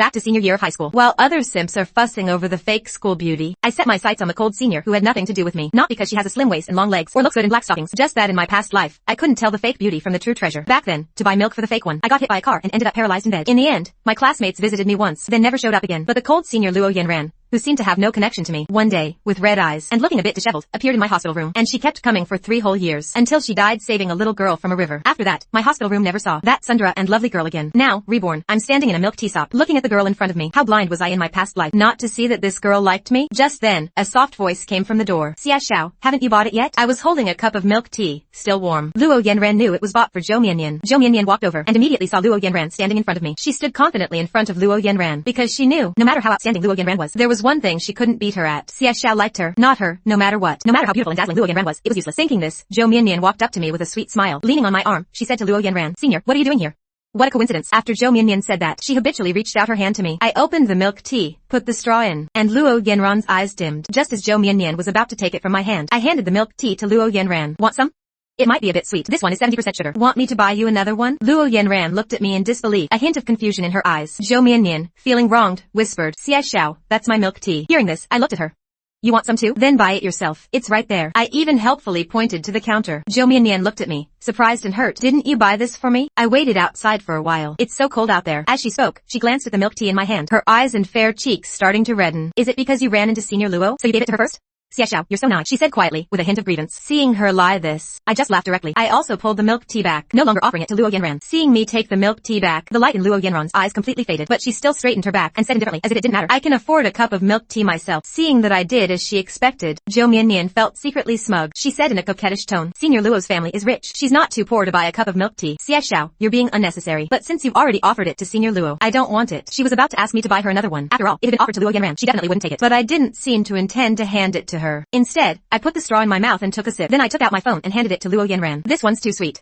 Back to senior year of high school. While other simps are fussing over the fake school beauty, I set my sights on the cold senior who had nothing to do with me. Not because she has a slim waist and long legs or looks good in black stockings. Just that in my past life, I couldn't tell the fake beauty from the true treasure. Back then, to buy milk for the fake one, I got hit by a car and ended up paralyzed in bed. In the end, my classmates visited me once, then never showed up again. But the cold senior Luo Yanran, who seemed to have no connection to me, one day, with red eyes and looking a bit disheveled, appeared in my hospital room, and she kept coming for 3 whole years, until she died saving a little girl from a river. After that, my hospital room never saw that Sundra and lovely girl again. Now, reborn, I'm standing in a milk tea shop, looking at the girl in front of me. How blind was I in my past life not to see that this girl liked me? Just then, a soft voice came from the door. Xia Xiao, haven't you bought it yet? I was holding a cup of milk tea, still warm. Luo Yanran knew it was bought for Zhou Mianyan. Zhou Mianyan walked over and immediately saw Luo Yanran standing in front of me. She stood confidently in front of Luo Yanran, because she knew, no matter how outstanding Luo Yanran was, there was one thing she couldn't beat her at. Xia Xiao liked her, not her, no matter what. No matter how beautiful and dazzling Luo Yanran was, it was useless. Thinking this, Zhou Mianyan walked up to me with a sweet smile. Leaning on my arm, she said to Luo Yanran, "Senior, what are you doing here?" What a coincidence. After Zhou Mianyan said that, she habitually reached out her hand to me. I opened the milk tea, put the straw in, and Luo Yanran's eyes dimmed. Just as Zhou Mianyan was about to take it from my hand, I handed the milk tea to Luo Yanran. Want some? It might be a bit sweet. This one is 70% sugar. Want me to buy you another one? Luo Yanran looked at me in disbelief, a hint of confusion in her eyes. Zhou Mianyan, feeling wronged, whispered, "Xia Xiao, that's my milk tea." Hearing this, I looked at her. You want some too? Then buy it yourself. It's right there. I even helpfully pointed to the counter. Zhou Mianyan looked at me, surprised and hurt. Didn't you buy this for me? I waited outside for a while. It's so cold out there. As she spoke, she glanced at the milk tea in my hand, her eyes and fair cheeks starting to redden. Is it because you ran into Senior Luo, so you gave it to her first? Xia Xiao, you're so nice, she said quietly, with a hint of grievance. Seeing her lie this, I just laughed directly. I also pulled the milk tea back, no longer offering it to Luo Yanran. Seeing me take the milk tea back, the light in Luo Yanran's eyes completely faded, but she still straightened her back and said indifferently, as if it didn't matter, "I can afford a cup of milk tea myself." Seeing that I did as she expected, Zhou Mianyan felt secretly smug. She said in a coquettish tone, "Senior Luo's family is rich. She's not too poor to buy a cup of milk tea." Xia Xiao, you're being unnecessary. But since you've already offered it to Senior Luo, I don't want it. She was about to ask me to buy her another one. After all, if it had been offered to Luo Yanran, she definitely wouldn't take it. But I didn't seem to intend to hand it to her. Instead, I put the straw in my mouth and took a sip. Then I took out my phone and handed it to Luo Yanran. "This one's too sweet.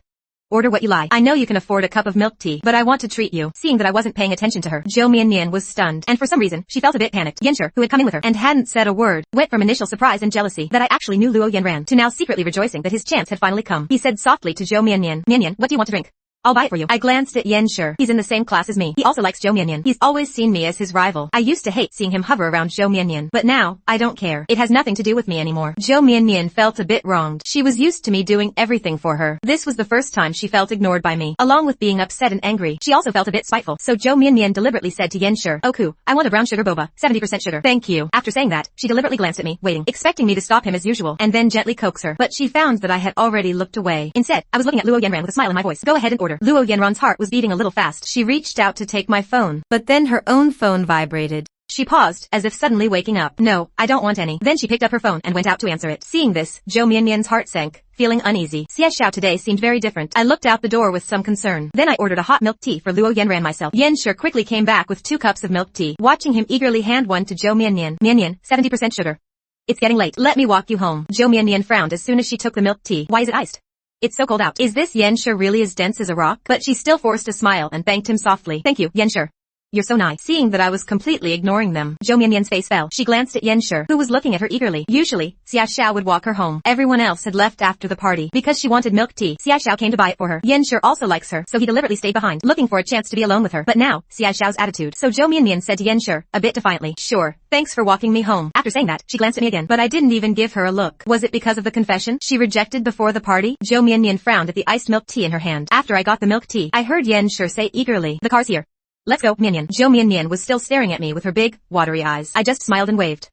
Order what you like. I know you can afford a cup of milk tea, but I want to treat you." Seeing that I wasn't paying attention to her, Zhou Mianyan was stunned, and for some reason, she felt a bit panicked. Yanshi, who had come in with her and hadn't said a word, went from initial surprise and jealousy that I actually knew Luo Yanran to now secretly rejoicing that his chance had finally come. He said softly to Zhou Mianyan, "Mianyan, what do you want to drink? I'll buy it for you." I glanced at Yanshi. He's in the same class as me. He also likes Zhou Mianyan. He's always seen me as his rival. I used to hate seeing him hover around Zhou Mianyan, but now, I don't care. It has nothing to do with me anymore. Zhou Mianyan felt a bit wronged. She was used to me doing everything for her. This was the first time she felt ignored by me. Along with being upset and angry, she also felt a bit spiteful. So Zhou Mianyan deliberately said to Yanshi, "Oku, I want a brown sugar boba, 70% sugar." "Thank you." After saying that, she deliberately glanced at me, waiting, expecting me to stop him as usual, and then gently coax her. But she found that I had already looked away. Instead, I was looking at Luo Yanran with a smile in my voice. "Go ahead and order." Luo Yanran's heart was beating a little fast. She reached out to take my phone, but then her own phone vibrated. She paused, as if suddenly waking up. "No, I don't want any." Then she picked up her phone and went out to answer it. Seeing this, Zhou Mianyan's heart sank, feeling uneasy. Xia Xiao today seemed very different. I looked out the door with some concern. Then I ordered a hot milk tea for Luo Yanran myself. Yanshi quickly came back with 2 cups of milk tea, watching him eagerly hand one to Zhou Mianyan. "Mianyan, 70% sugar. It's getting late. Let me walk you home." Zhou Mianyan frowned as soon as she took the milk tea. "Why is it iced? It's so cold out." Is this Yanshi really as dense as a rock? But she still forced a smile and thanked him softly. "Thank you, Yanshi. You're so nice." Seeing that I was completely ignoring them, Zhou Mianyan's face fell. She glanced at Yanshi, who was looking at her eagerly. Usually, Xia Xiao would walk her home. Everyone else had left after the party. Because she wanted milk tea, Xia Xiao came to buy it for her. Yanshi also likes her, so he deliberately stayed behind, looking for a chance to be alone with her. But now, Xia Xiao's attitude. So Zhou Mianyan said to Yanshi, a bit defiantly, "Sure, thanks for walking me home." After saying that, she glanced at me again, but I didn't even give her a look. Was it because of the confession she rejected before the party? Zhou Mianyan frowned at the iced milk tea in her hand. After I got the milk tea, I heard Yanshi say eagerly, "The car's here. Let's go, Mianyan." Zhou Mianyan was still staring at me with her big, watery eyes. I just smiled and waved.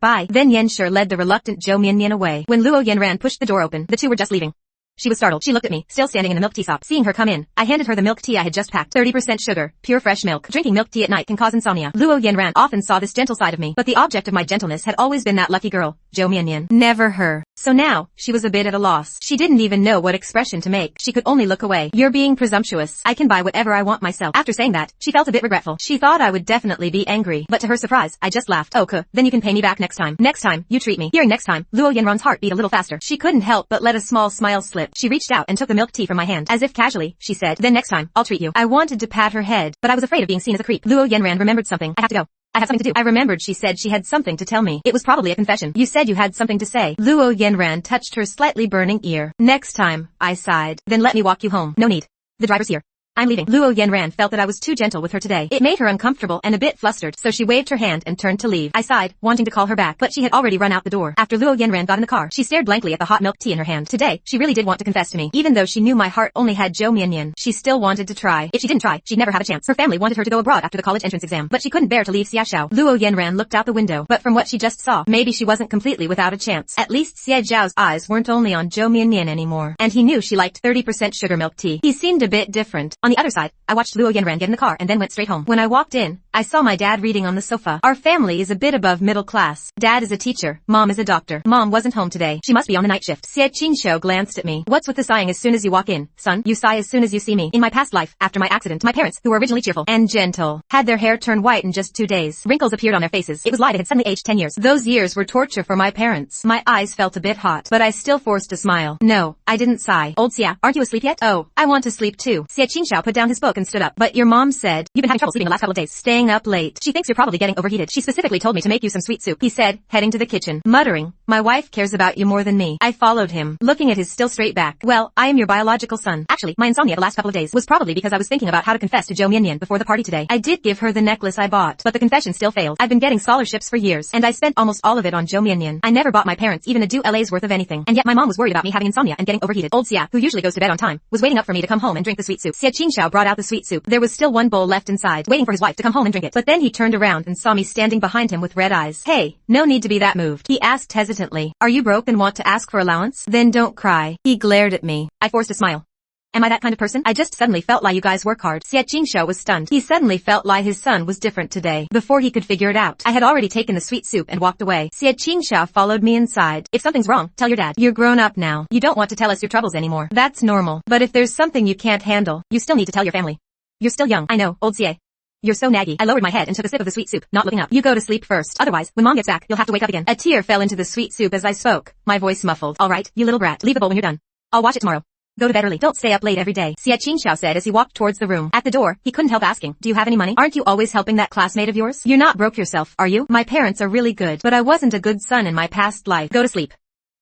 "Bye." Then Yanshi led the reluctant Zhou Mianyan away. When Luo Yanran pushed the door open, the two were just leaving. She was startled. She looked at me, still standing in the milk tea shop. Seeing her come in, I handed her the milk tea I had just packed. 30% sugar, pure fresh milk. Drinking milk tea at night can cause insomnia. Luo Yanran often saw this gentle side of me, but the object of my gentleness had always been that lucky girl, Zhou Mianyan. Never her. So now, she was a bit at a loss. She didn't even know what expression to make. She could only look away. "You're being presumptuous. I can buy whatever I want myself." After saying that, she felt a bit regretful. She thought I would definitely be angry, but to her surprise, I just laughed. "Okay, then you can pay me back next time. Next time, you treat me." Hearing next time, Luo Yanran's heart beat a little faster. She couldn't help but let a small smile slip. She reached out and took the milk tea from my hand. As if casually, she said, "Then next time, I'll treat you." I wanted to pat her head, but I was afraid of being seen as a creep. Luo Yanran remembered something. "I have to go. I have something to do." I remembered she said she had something to tell me. It was probably a confession. "You said you had something to say." Luo Yanran touched her slightly burning ear. "Next time," I sighed. "Then let me walk you home." "No need. The driver's here." I'm leaving. Luo Yanran felt that I was too gentle with her today. It made her uncomfortable and a bit flustered, so she waved her hand and turned to leave. I sighed, wanting to call her back, but she had already run out the door. After Luo Yanran got in the car, she stared blankly at the hot milk tea in her hand. Today, she really did want to confess to me. Even though she knew my heart only had Zhou Mianyan, she still wanted to try. If she didn't try, she'd never have a chance. Her family wanted her to go abroad after the college entrance exam, but she couldn't bear to leave Xiaoxiao. Luo Yanran looked out the window, but from what she just saw, maybe she wasn't completely without a chance. At least Xie Zhao's eyes weren't only on Zhou Mianyan anymore, and he knew she liked 30% sugar milk tea. He seemed a bit different. On the other side, I watched Luo Yanran get in the car and then went straight home. When I walked in, I saw my dad reading on the sofa. Our family is a bit above middle class. Dad is a teacher, mom is a doctor. Mom wasn't home today. She must be on the night shift. Xie Qingxiu glanced at me. What's with the sighing as soon as you walk in, son? You sigh as soon as you see me. In my past life, after my accident, my parents, who were originally cheerful and gentle, had their hair turn white in just 2 days. Wrinkles appeared on their faces. It was like they had suddenly aged 10 years. Those years were torture for my parents. My eyes felt a bit hot, but I still forced a smile. No, I didn't sigh. Old Xia, aren't you asleep yet? Oh, I want to sleep too. Xie Qingxiu put down his book and stood up. But your mom said, you've been having trouble sleeping the last couple of days. Staying up late. She thinks you're probably getting overheated. She specifically told me to make you some sweet soup. He said, heading to the kitchen. Muttering, my wife cares about you more than me. I followed him, looking at his still straight back. Well, I am your biological son. Actually, my insomnia the last couple of days was probably because I was thinking about how to confess to Zhou Mianyan before the party today. I did give her the necklace I bought, but the confession still failed. I've been getting scholarships for years, and I spent almost all of it on Zhou Mianyan. I never bought my parents even a $2 worth of anything, and yet my mom was worried about me having insomnia and getting overheated. Old Xia, who usually goes to bed on time, was waiting up for me to come home and drink the sweet soup. Xie Qingxiu brought out the sweet soup. There was still one bowl left inside, waiting for his wife to come home and drink it. But then he turned around and saw me standing behind him with red eyes. Hey, no need to be that moved. He asked hesitantly. Are you broke and want to ask for allowance? Then don't cry. He glared at me. I forced a smile. Am I that kind of person? I just suddenly felt like you guys work hard. Xie Qingxiu was stunned. He suddenly felt like his son was different today. Before he could figure it out, I had already taken the sweet soup and walked away. Xie Qingxiu followed me inside. If something's wrong, tell your dad. You're grown up now. You don't want to tell us your troubles anymore. That's normal. But if there's something you can't handle, you still need to tell your family. You're still young. I know, old Xie. You're so naggy. I lowered my head and took a sip of the sweet soup, not looking up. You go to sleep first. Otherwise, when mom gets back, you'll have to wake up again. A tear fell into the sweet soup as I spoke, my voice muffled. All right, you little brat. Leave the bowl when you're done. I'll watch it tomorrow. Go to bed early. Don't stay up late every day. Xie Qingxiu said as he walked towards the room. At the door, he couldn't help asking, do you have any money? Aren't you always helping that classmate of yours? You're not broke yourself, are you? My parents are really good, but I wasn't a good son in my past life. Go to sleep.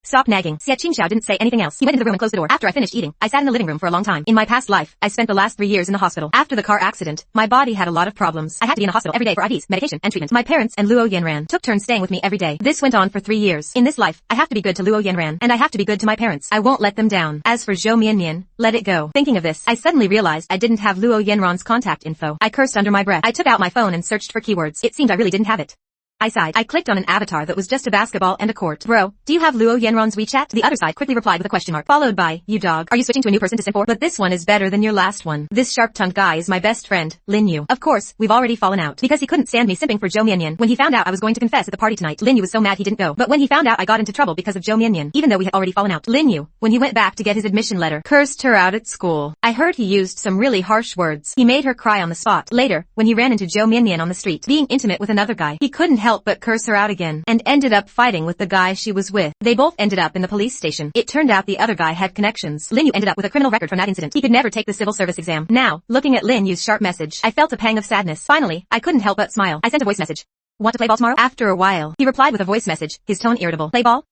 Stop nagging. Xie Qingxiu didn't say anything else. He went into the room and closed the door. After I finished eating, I sat in the living room for a long time. In my past life, I spent the last 3 years in the hospital. After the car accident, my body had a lot of problems. I had to be in the hospital every day for IVs, medication, and treatment. My parents and Luo Yanran took turns staying with me every day. This went on for 3 years. In this life, I have to be good to Luo Yanran, and I have to be good to my parents. I won't let them down. As for Zhou Mianyan, let it go. Thinking of this, I suddenly realized I didn't have Luo Yanran's contact info. I cursed under my breath. I took out my phone and searched for keywords. It seemed I really didn't have it. I sighed. I clicked on an avatar that was just a basketball and a court. Bro, do you have Luo Yanran's WeChat? The other side quickly replied with a question mark, followed by, you dog. Are you switching to a new person to simp for? But this one is better than your last one. This sharp-tongued guy is my best friend, Lin Yu. Of course, we've already fallen out, because he couldn't stand me simping for Zhou Mianyan. When he found out I was going to confess at the party tonight, Lin Yu was so mad he didn't go. But when he found out I got into trouble because of Zhou Mianyan, even though we had already fallen out, Lin Yu, when he went back to get his admission letter, cursed her out at school. I heard he used some really harsh words. He made her cry on the spot. Later, when he ran into Zhou Mianyan on the street, being intimate with another guy, he couldn't help but curse her out again, and ended up fighting with the guy she was with. They both ended up in the police station. It turned out the other guy had connections. Lin Yu ended up with a criminal record from that incident. He could never take the civil service exam. Now, looking at Lin Yu's sharp message, I felt a pang of sadness. Finally, I couldn't help but smile. I sent a voice message. Want to play ball tomorrow? After a while, he replied with a voice message, his tone irritable. Play ball?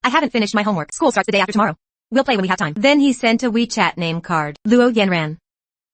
I haven't finished my homework. School starts the day after tomorrow. We'll play when we have time. Then he sent a WeChat name card. Luo Yanran.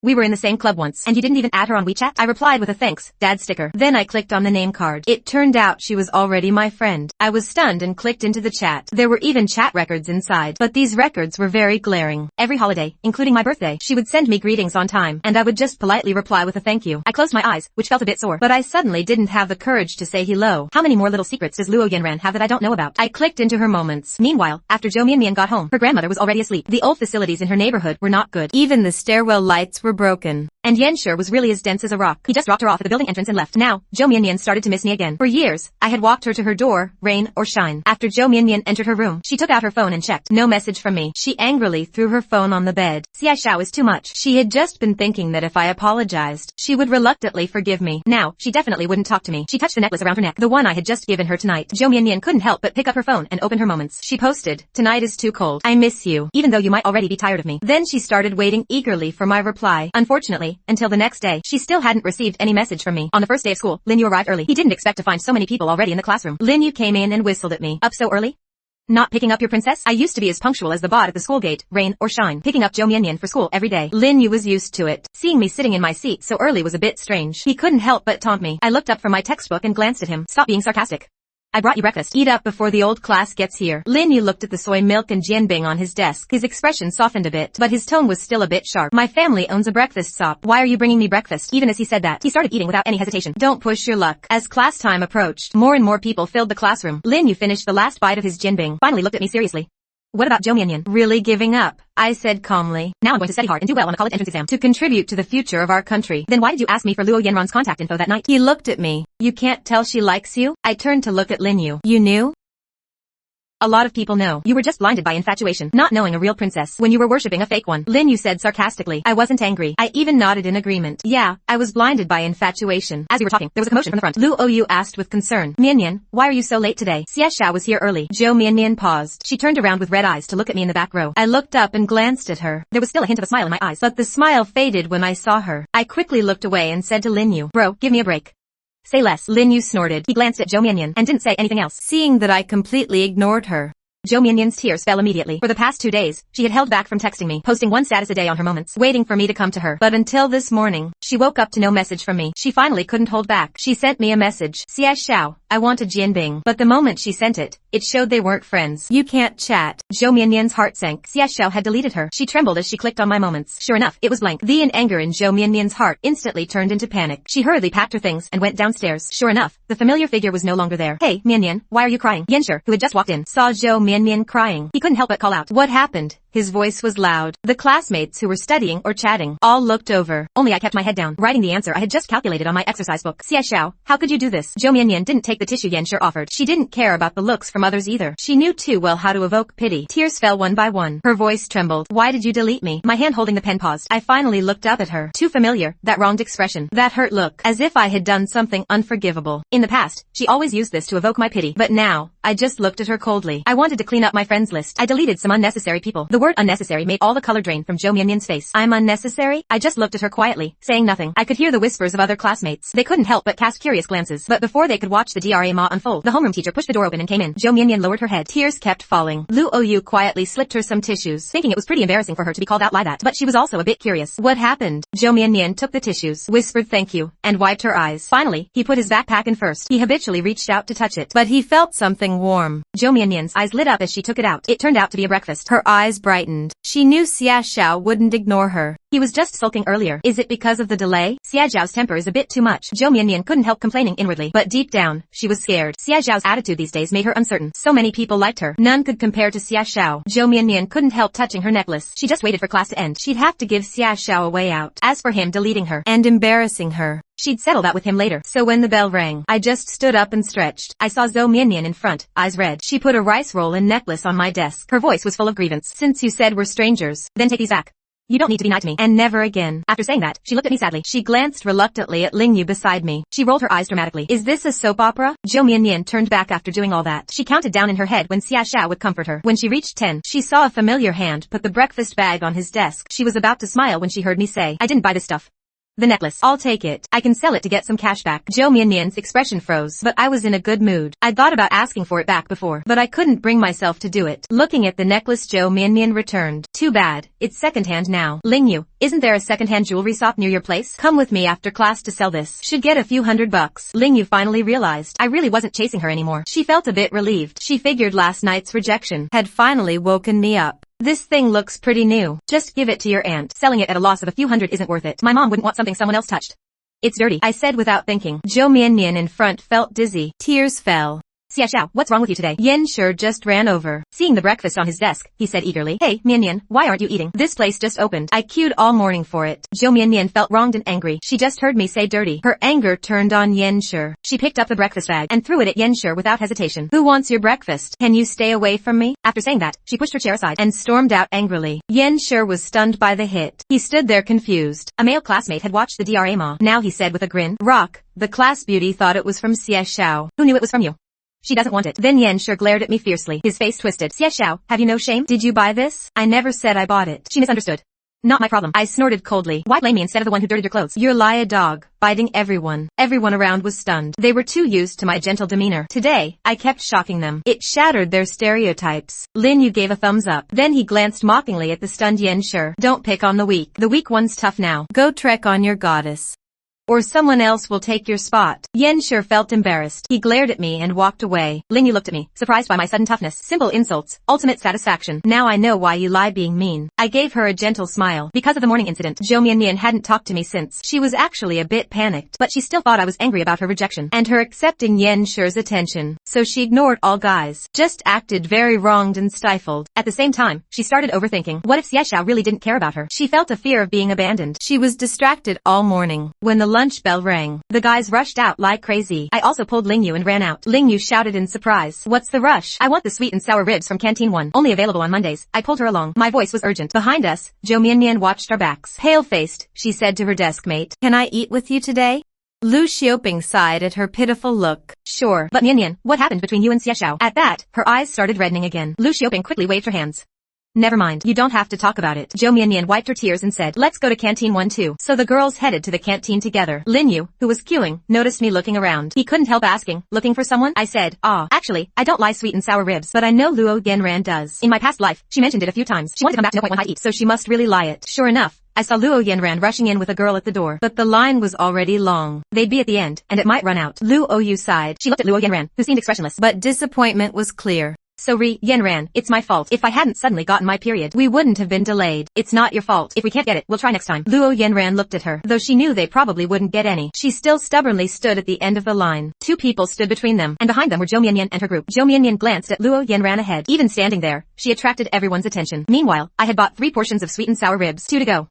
We were in the same club once, and you didn't even add her on WeChat? I replied with a thanks, Dad sticker. Then I clicked on the name card. It turned out she was already my friend. I was stunned and clicked into the chat. There were even chat records inside, but these records were very glaring. Every holiday, including my birthday, she would send me greetings on time, and I would just politely reply with a thank you. I closed my eyes, which felt a bit sore, but I suddenly didn't have the courage to say hello. How many more little secrets does Luo Yanran have that I don't know about? I clicked into her moments. Meanwhile, after Zhou Mianyan got home, her grandmother was already asleep. The old facilities in her neighborhood were not good. Even the stairwell lights were broken. And Yanshur was really as dense as a rock. He just dropped her off at the building entrance and left. Now, Zhou Mianyan started to miss me again. For years, I had walked her to her door, rain or shine. After Zhou Mianyan entered her room, she took out her phone and checked. No message from me. She angrily threw her phone on the bed. Xiaoxiao is too much. She had just been thinking that if I apologized, she would reluctantly forgive me. Now, she definitely wouldn't talk to me. She touched the necklace around her neck, the one I had just given her tonight. Zhou Mianyan couldn't help but pick up her phone and open her moments. She posted, tonight is too cold. I miss you, even though you might already be tired of me. Then she started waiting eagerly for my reply. Unfortunately, until the next day, she still hadn't received any message from me. On the first day of school, Lin Yu arrived early. He didn't expect to find so many people already in the classroom. Lin Yu came in and whistled at me. Up so early? Not picking up your princess? I used to be as punctual as the bot at the school gate, rain or shine, picking up Zhou Mianyan for school every day. Lin Yu was used to it. Seeing me sitting in my seat so early was a bit strange. He couldn't help but taunt me. I looked up from my textbook and glanced at him. Stop being sarcastic. I brought you breakfast. Eat up before the old class gets here. Lin Yu looked at the soy milk and jianbing on his desk. His expression softened a bit, but his tone was still a bit sharp. My family owns a breakfast shop. Why are you bringing me breakfast? Even as he said that, he started eating without any hesitation. Don't push your luck. As class time approached, more and more people filled the classroom. Lin Yu finished the last bite of his jianbing, finally looked at me seriously. What about Zhou Mianyan? Really giving up? I said calmly. Now I'm going to study hard and do well on a college entrance exam to contribute to the future of our country. Then why did you ask me for Luo Yanron's contact info that night? He looked at me. You can't tell she likes you? I turned to look at Lin Yu. You knew? A lot of people know. You were just blinded by infatuation, not knowing a real princess when you were worshipping a fake one. Lin Yu said sarcastically. I wasn't angry. I even nodded in agreement. Yeah, I was blinded by infatuation. As we were talking, there was a commotion from the front. Luo Yu asked with concern. Mianyan, why are you so late today? Xia Xiao was here early. Zhou Mianyan paused. She turned around with red eyes to look at me in the back row. I looked up and glanced at her. There was still a hint of a smile in my eyes, but the smile faded when I saw her. I quickly looked away and said to Lin Yu, bro, give me a break. Say less. Lin Yu snorted. He glanced at Zhou Mianyan and didn't say anything else. Seeing that I completely ignored her, Zhou Mianyan's tears fell immediately. For the past 2 days, she had held back from texting me, posting one status a day on her moments, waiting for me to come to her. But until this morning, she woke up to no message from me. She finally couldn't hold back. She sent me a message. Xia Xiao, I want a jianbing. But the moment she sent it, it showed they weren't friends. You can't chat. Zhou Mianyan's heart sank. Xia Xiao had deleted her. She trembled as she clicked on my moments. Sure enough, it was blank. The anger in Zhou Mianyan's heart instantly turned into panic. She hurriedly packed her things and went downstairs. Sure enough, the familiar figure was no longer there. Hey, Mianyan, why are you crying? Yanshi, who had just walked in, saw Zhou Mianyan crying. He couldn't help but call out. What happened? His voice was loud. The classmates who were studying or chatting all looked over. Only I kept my head down, writing the answer I had just calculated on my exercise book. Xia Xiao, how could you do this? Zhou Mianyan didn't take the tissue Yanshi offered. She didn't care about the looks from others either. She knew too well how to evoke pity. Tears fell one by one. Her voice trembled. Why did you delete me? My hand holding the pen paused. I finally looked up at her. Too familiar. That wronged expression. That hurt look. As if I had done something unforgivable. In the past, she always used this to evoke my pity. But now, I just looked at her coldly. I wanted to clean up my friends list. I deleted some unnecessary people. The word unnecessary made all the color drain from Zhou Mianyan's face. I'm unnecessary? I just looked at her quietly, saying nothing. I could hear the whispers of other classmates. They couldn't help but cast curious glances. But before they could watch the drama unfold, the homeroom teacher pushed the door open and came in. Zhou Mianyan lowered her head. Tears kept falling. Luo Yu quietly slipped her some tissues, thinking it was pretty embarrassing for her to be called out like that. But she was also a bit curious. What happened? Zhou Mianyan took the tissues, whispered thank you, and wiped her eyes. Finally, he put his backpack in first. He habitually reached out to touch it, but he felt something warm. Zhou Mianyan's eyes lit up as she took it out. It turned out to be a breakfast. Her eyes brightened. She knew Xia Xiao wouldn't ignore her. He was just sulking earlier. Is it because of the delay? Xia Xiao's temper is a bit too much. Zhou Mianyan couldn't help complaining inwardly, but deep down, she was scared. Xia Xiao's attitude these days made her uncertain. So many people liked her. None could compare to Xia Xiao. Zhou Mianyan couldn't help touching her necklace. She just waited for class to end. She'd have to give Xia Xiao a way out. As for him deleting her and embarrassing her, she'd settle that with him later. So when the bell rang, I just stood up and stretched. I saw Zhou Mianyan in front, eyes red. She put a rice roll and necklace on my desk. Her voice was full of grievance. Since you said we're strangers, then take these back. You don't need to be nice to me. And never again. After saying that, she looked at me sadly. She glanced reluctantly at Lin Yu beside me. She rolled her eyes dramatically. Is this a soap opera? Zhou Mianyan turned back after doing all that. She counted down in her head when Xia Xiao would comfort her. When she reached 10, she saw a familiar hand put the breakfast bag on his desk. She was about to smile when she heard me say, I didn't buy this stuff. The necklace. I'll take it. I can sell it to get some cash back. Zhou Mianyan's expression froze, but I was in a good mood. I'd thought about asking for it back before, but I couldn't bring myself to do it. Looking at the necklace, Zhou Mianyan returned. Too bad. It's secondhand now. Ling Yu, isn't there a secondhand jewelry shop near your place? Come with me after class to sell this. Should get a few $100. Ling Yu finally realized I really wasn't chasing her anymore. She felt a bit relieved. She figured last night's rejection had finally woken me up. This thing looks pretty new. Just give it to your aunt. Selling it at a loss of a few hundred isn't worth it. My mom wouldn't want something someone else touched. It's dirty, I said without thinking. Zhou Mianyan in front felt dizzy. Tears fell. Xia Xiao, what's wrong with you today? Yanshi just ran over. Seeing the breakfast on his desk, he said eagerly, Hey, Mianyan, why aren't you eating? This place just opened. I queued all morning for it. Zhou Mianyan felt wronged and angry. She just heard me say dirty. Her anger turned on Yanshi. She picked up the breakfast bag and threw it at Yanshi without hesitation. Who wants your breakfast? Can you stay away from me? After saying that, she pushed her chair aside and stormed out angrily. Yanshi was stunned by the hit. He stood there confused. A male classmate had watched the drama. Now he said with a grin, Rock, the class beauty thought it was from Xia Xiao. Who knew it was from you? She doesn't want it. Then Yanshi glared at me fiercely. His face twisted. Xia Xiao, have you no shame? Did you buy this? I never said I bought it. She misunderstood. Not my problem. I snorted coldly. Why blame me instead of the one who dirtied your clothes? You're a dog, biting everyone. Everyone around was stunned. They were too used to my gentle demeanor. Today, I kept shocking them. It shattered their stereotypes. Lin Yu gave a thumbs up. Then he glanced mockingly at the stunned Yen Shi. Don't pick on the weak. The weak one's tough now. Go trek on your goddess. Or someone else will take your spot. Yen Shi felt embarrassed. He glared at me and walked away. Lin Yu looked at me, surprised by my sudden toughness. Simple insults, ultimate satisfaction. Now I know why you lie being mean. I gave her a gentle smile. Because of the morning incident, Zhou Mianmian hadn't talked to me since. She was actually a bit panicked, but she still thought I was angry about her rejection and her accepting Yen Shi's attention. So she ignored all guys. Just acted very wronged and stifled. At the same time, she started overthinking. What if Xiaoxiao really didn't care about her? She felt a fear of being abandoned. She was distracted all morning. When the lunch bell rang, the guys rushed out like crazy. I also pulled Ling Yu and ran out. Ling Yu shouted in surprise. What's the rush? I want the sweet and sour ribs from Canteen 1. Only available on Mondays. I pulled her along. My voice was urgent. Behind us, Zhou Mianmian watched our backs. Pale-faced, she said to her desk mate. Can I eat with you today? Lu Xiaoping sighed at her pitiful look. Sure, but Mianmian, what happened between you and Xiaoxiao? At that, her eyes started reddening again. Lu Xiaoping quickly waved her hands. Never mind, you don't have to talk about it. Zhou Mianmian wiped her tears and said, let's go to Canteen 1 too. So the girls headed to the canteen together. Lin Yu, who was queuing, noticed me looking around. He couldn't help asking, looking for someone? I said, actually, I don't like sweet and sour ribs, but I know Luo Yanran does. In my past life, she mentioned it a few times. She wanted to come back to know when I eat, so she must really lie it. Sure enough, I saw Luo Yanran rushing in with a girl at the door, but the line was already long. They'd be at the end, and it might run out. Luo Yu sighed. She looked at Luo Yanran, who seemed expressionless, but disappointment was clear. So Yanran, it's my fault. If I hadn't suddenly gotten my period, we wouldn't have been delayed. It's not your fault. If we can't get it, we'll try next time. Luo Yanran looked at her. Though she knew they probably wouldn't get any, she still stubbornly stood at the end of the line. Two people stood between them, and behind them were Zhou Mianmian and her group. Zhou Mianmian glanced at Luo Yanran ahead. Even standing there, she attracted everyone's attention. Meanwhile, I had bought 3 portions of sweet and sour ribs. 2 to go.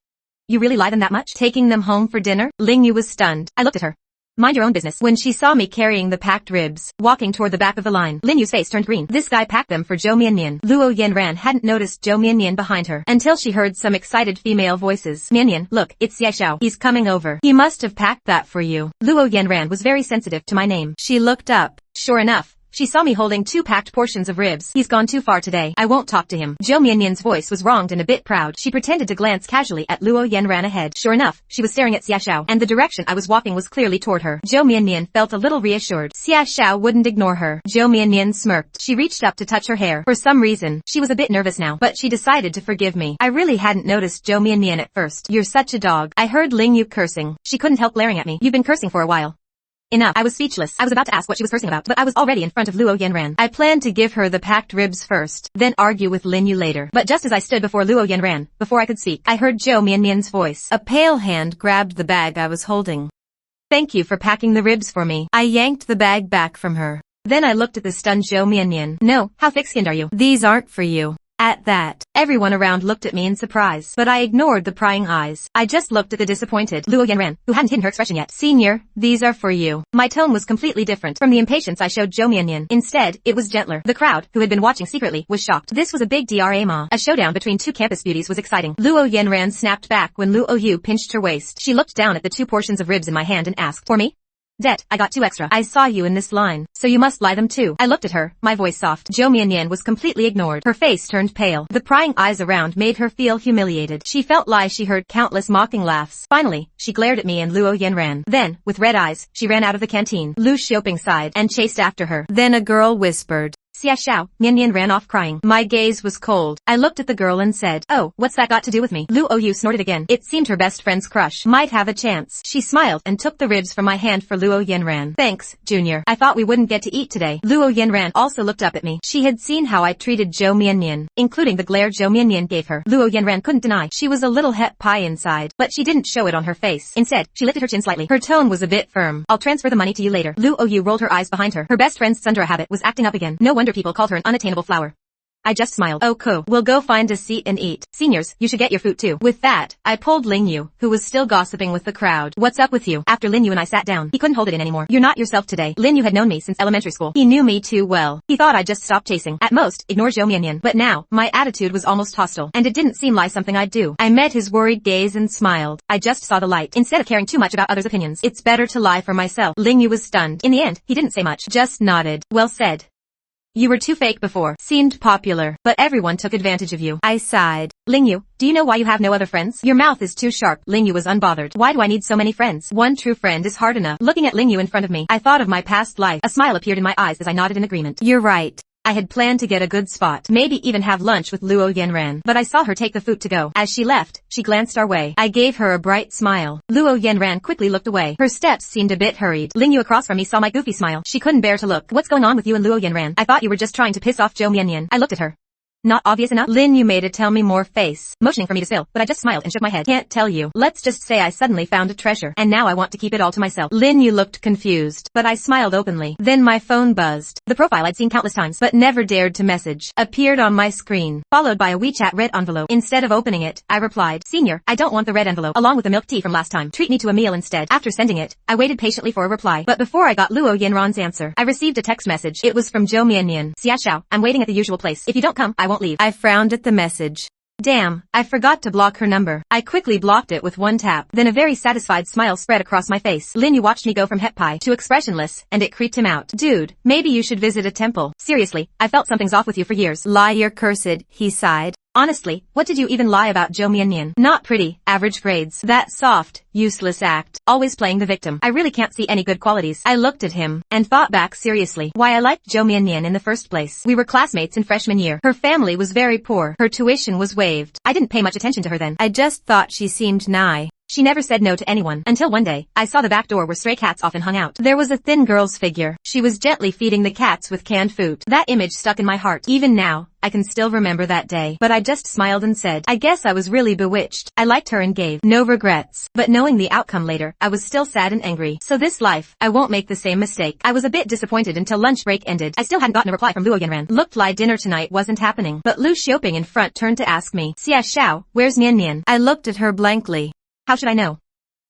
You really lie them that much? Taking them home for dinner? Ling Yu was stunned. I looked at her. Mind your own business. When she saw me carrying the packed ribs, walking toward the back of the line, Lin Yu's face turned green. This guy packed them for Zhou Mianmian. Luo Yanran hadn't noticed Zhou Mianmian behind her until she heard some excited female voices. Mianmian, look, it's Xiaoxiao. He's coming over. He must have packed that for you. Luo Yanran was very sensitive to my name. She looked up. Sure enough, she saw me holding 2 packed portions of ribs. He's gone too far today. I won't talk to him. Zhou Mianmian's voice was wronged and a bit proud. She pretended to glance casually at Luo Yanran ahead. Sure enough, she was staring at Xiaoxiao, and the direction I was walking was clearly toward her. Zhou Mianmian felt a little reassured. Xiaoxiao wouldn't ignore her. Zhou Mianmian smirked. She reached up to touch her hair. For some reason, she was a bit nervous now, but she decided to forgive me. I really hadn't noticed Zhou Mianmian at first. You're such a dog. I heard Ling Yu cursing. She couldn't help glaring at me. You've been cursing for a while. Enough. I was speechless. I was about to ask what she was cursing about, but I was already in front of Luo Yanran. I planned to give her the packed ribs first, then argue with Lin Yu later. But just as I stood before Luo Yanran, before I could speak, I heard Zhou Mianmian's voice. A pale hand grabbed the bag I was holding. Thank you for packing the ribs for me. I yanked the bag back from her. Then I looked at the stunned Zhou Mianmian. No, how thick-skinned are you? These aren't for you. At that, everyone around looked at me in surprise, but I ignored the prying eyes. I just looked at the disappointed Luo Yanran, who hadn't hidden her expression yet. Senior, these are for you. My tone was completely different from the impatience I showed Zhou Mianmian. Instead, it was gentler. The crowd, who had been watching secretly, was shocked. This was a big drama. A showdown between 2 campus beauties was exciting. Luo Yanran snapped back when Luo Yu pinched her waist. She looked down at the 2 portions of ribs in my hand and asked, for me? I got 2 extra. I saw you in this line, so you must lie them too. I looked at her, my voice soft. Zhou Mianmian was completely ignored. Her face turned pale. The prying eyes around made her feel humiliated. She felt like she heard countless mocking laughs. Finally, she glared at me and Luo Yanran. Then, with red eyes, she ran out of the canteen. Lu Xiaoping sighed and chased after her. Then a girl whispered. Xiaoxiao, Mianmian ran off crying. My gaze was cold. I looked at the girl and said, oh, what's that got to do with me? Luo Yu snorted again. It seemed her best friend's crush might have a chance. She smiled and took the ribs from my hand for Luo Yanran. Thanks, Junior. I thought we wouldn't get to eat today. Luo Yanran also looked up at me. She had seen how I treated Zhou Mianmian, including the glare Zhou Mianmian gave her. Luo Yanran couldn't deny she was a little het pie inside, but she didn't show it on her face. Instead, she lifted her chin slightly. Her tone was a bit firm. I'll transfer the money to you later. Luo Yu rolled her eyes behind her. Her best friend's tsundere habit was acting up again. No wonder people called her an unattainable flower. I just smiled. Oh cool. We'll go find a seat and eat. Seniors, you should get your food too. With that, I pulled Ling Yu, who was still gossiping with the crowd. What's up with you? After Lin Yu and I sat down, he couldn't hold it in anymore. You're not yourself today. Lin Yu had known me since elementary school. He knew me too well. He thought I'd just stop chasing. At most, ignore Zhou Mianmian. But now, my attitude was almost hostile, and it didn't seem like something I'd do. I met his worried gaze and smiled. I just saw the light. Instead of caring too much about others' opinions, it's better to lie for myself. Ling Yu was stunned. In the end, he didn't say much, just nodded. Well said. You were too fake before. Seemed popular, but everyone took advantage of you. I sighed. Lingyu, do you know why you have no other friends? Your mouth is too sharp. Lingyu was unbothered. Why do I need so many friends? One true friend is hard enough. Looking at Lingyu in front of me, I thought of my past life. A smile appeared in my eyes as I nodded in agreement. You're right. I had planned to get a good spot, maybe even have lunch with Luo Yanran, but I saw her take the food to go. As she left, she glanced our way. I gave her a bright smile. Luo Yanran quickly looked away. Her steps seemed a bit hurried. Lingyu across from me saw my goofy smile. She couldn't bear to look. What's going on with you and Luo Yanran? I thought you were just trying to piss off Zhou Mianyan. I looked at her. Not obvious enough? Lin, you made a tell me more face, motioning for me to still, but I just smiled and shook my head. Can't tell you. Let's just say I suddenly found a treasure, and now I want to keep it all to myself. Lin, you looked confused, but I smiled openly. Then my phone buzzed. The profile I'd seen countless times, but never dared to message, appeared on my screen, followed by a WeChat red envelope. Instead of opening it, I replied, Senior, I don't want the red envelope, along with the milk tea from last time. Treat me to a meal instead. After sending it, I waited patiently for a reply, but before I got Luo Yanran's answer, I received a text message. It was from Zhou Mianyan. Xia Xiao, I'm waiting at the usual place. If you don't come, I won't leave. I frowned at the message. Damn, I forgot to block her number. I quickly blocked it with one tap. Then a very satisfied smile spread across my face. Lin watched me go from heppai to expressionless, and it creeped him out. Dude, maybe you should visit a temple. Seriously, I felt something's off with you for years. Lie, you're cursed, he sighed. Honestly, what did you even lie about Zhou Mianyan? Not pretty, average grades. That soft, useless act, always playing the victim. I really can't see any good qualities. I looked at him, and thought back seriously why I liked Zhou Mianyan in the first place. We were classmates in freshman year. Her family was very poor. Her tuition was waived. I didn't pay much attention to her then. I just thought she seemed nice. She never said no to anyone, until one day, I saw the back door where stray cats often hung out. There was a thin girl's figure. She was gently feeding the cats with canned food. That image stuck in my heart. Even now, I can still remember that day. But I just smiled and said, I guess I was really bewitched. I liked her and gave no regrets. But knowing the outcome later, I was still sad and angry. So this life, I won't make the same mistake. I was a bit disappointed until lunch break ended. I still hadn't gotten a reply from Luo Yanran. Looked like dinner tonight wasn't happening. But Lu Xiaoping in front turned to ask me, Xia Xiao, where's Nian Nian? I looked at her blankly. How should I know?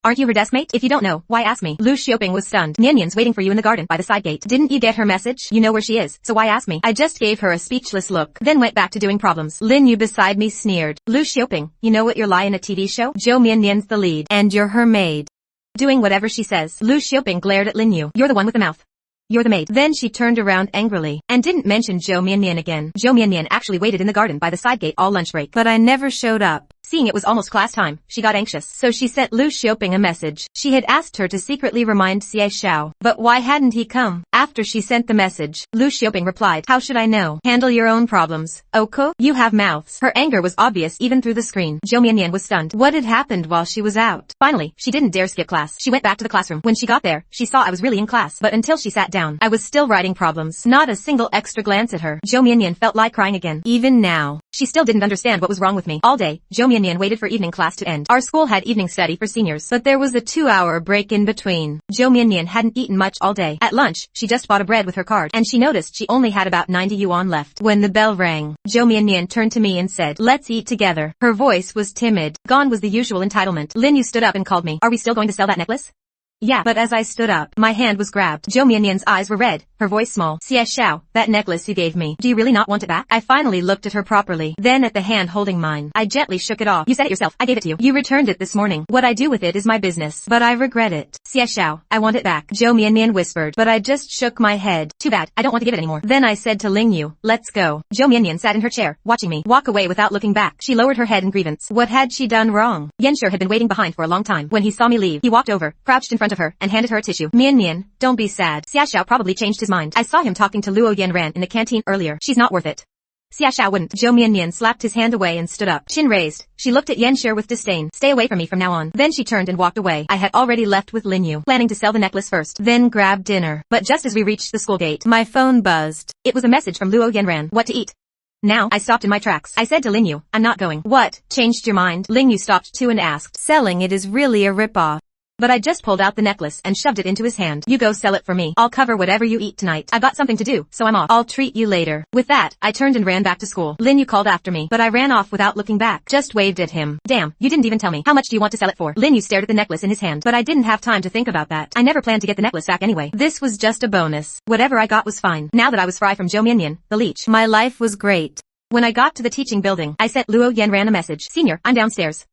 Aren't you her desk mate? If you don't know, why ask me? Lu Xiaoping was stunned. Nianyan's waiting for you in the garden by the side gate. Didn't you get her message? You know where she is, so why ask me? I just gave her a speechless look, then went back to doing problems. Lin Yu beside me sneered. Lu Xiaoping, you know what you're lie in a TV show? Zhou Mianyan's the lead, and you're her maid. Doing whatever she says. Lu Xiaoping glared at Lin Yu. You're the one with the mouth. You're the maid. Then she turned around angrily, and didn't mention Zhou Mianyan again. Zhou Mianyan actually waited in the garden by the side gate all lunch break. But I never showed up. Seeing it was almost class time, she got anxious. So she sent Lu Xiaoping a message. She had asked her to secretly remind Xie Xiao. But why hadn't he come? After she sent the message, Lu Xiaoping replied, how should I know? Handle your own problems. Oko, you have mouths. Her anger was obvious even through the screen. Zhou Mianyan was stunned. What had happened while she was out? Finally, she didn't dare skip class. She went back to the classroom. When she got there, she saw I was really in class. But until she sat down, I was still writing problems. Not a single extra glance at her. Zhou Mianyan felt like crying again. Even now, she still didn't understand what was wrong with me. All day, Zhou Mianyan waited for evening class to end. Our school had evening study for seniors, but there was a 2-hour break in between. Zhou Mianyan hadn't eaten much all day. At lunch, she just bought a bread with her card, and she noticed she only had about 90 yuan left. When the bell rang, Zhou Mianyan turned to me and said, let's eat together. Her voice was timid. Gone was the usual entitlement. Lin Yu stood up and called me. Are we still going to sell that necklace? Yeah, but as I stood up, my hand was grabbed. Zhou Mianyan's eyes were red, her voice small. Xie Xiao, that necklace you gave me, do you really not want it back? I finally looked at her properly, then at the hand holding mine. I gently shook it off. You said it yourself, I gave it to you. You returned it this morning. What I do with it is my business, but I regret it. Xie Xiao, I want it back. Zhou Mianyan whispered, but I just shook my head. Too bad, I don't want to give it anymore. Then I said to Ling Yu, let's go. Zhou Mianyan sat in her chair, watching me walk away without looking back. She lowered her head in grievance. What had she done wrong? Yanshi had been waiting behind for a long time. When he saw me leave, he walked over, crouched in front of her, and handed her a tissue. Mian, don't be sad. Xia Xiao probably changed his mind. I saw him talking to Luo Yanran in the canteen earlier. She's not worth it. Xia Xiao wouldn't. Zhou Mianyan slapped his hand away and stood up. Chin raised. She looked at Yanshi with disdain. Stay away from me from now on. Then she turned and walked away. I had already left with Lin Yu, planning to sell the necklace first, then grab dinner. But just as we reached the school gate, my phone buzzed. It was a message from Luo Yanran. What to eat? Now, I stopped in my tracks. I said to Lin Yu, I'm not going. What? Changed your mind? Lin Yu stopped too and asked. Selling it is really a ripoff. But I just pulled out the necklace and shoved it into his hand. You go sell it for me. I'll cover whatever you eat tonight. I've got something to do, so I'm off. I'll treat you later. With that, I turned and ran back to school. Lin Yu called after me, but I ran off without looking back. Just waved at him. Damn, you didn't even tell me. How much do you want to sell it for? Lin Yu stared at the necklace in his hand, but I didn't have time to think about that. I never planned to get the necklace back anyway. This was just a bonus. Whatever I got was fine. Now that I was free from Zhou Mianyan, the leech, my life was great. When I got to the teaching building, I sent Luo Yanran a message. Senior, I'm downstairs.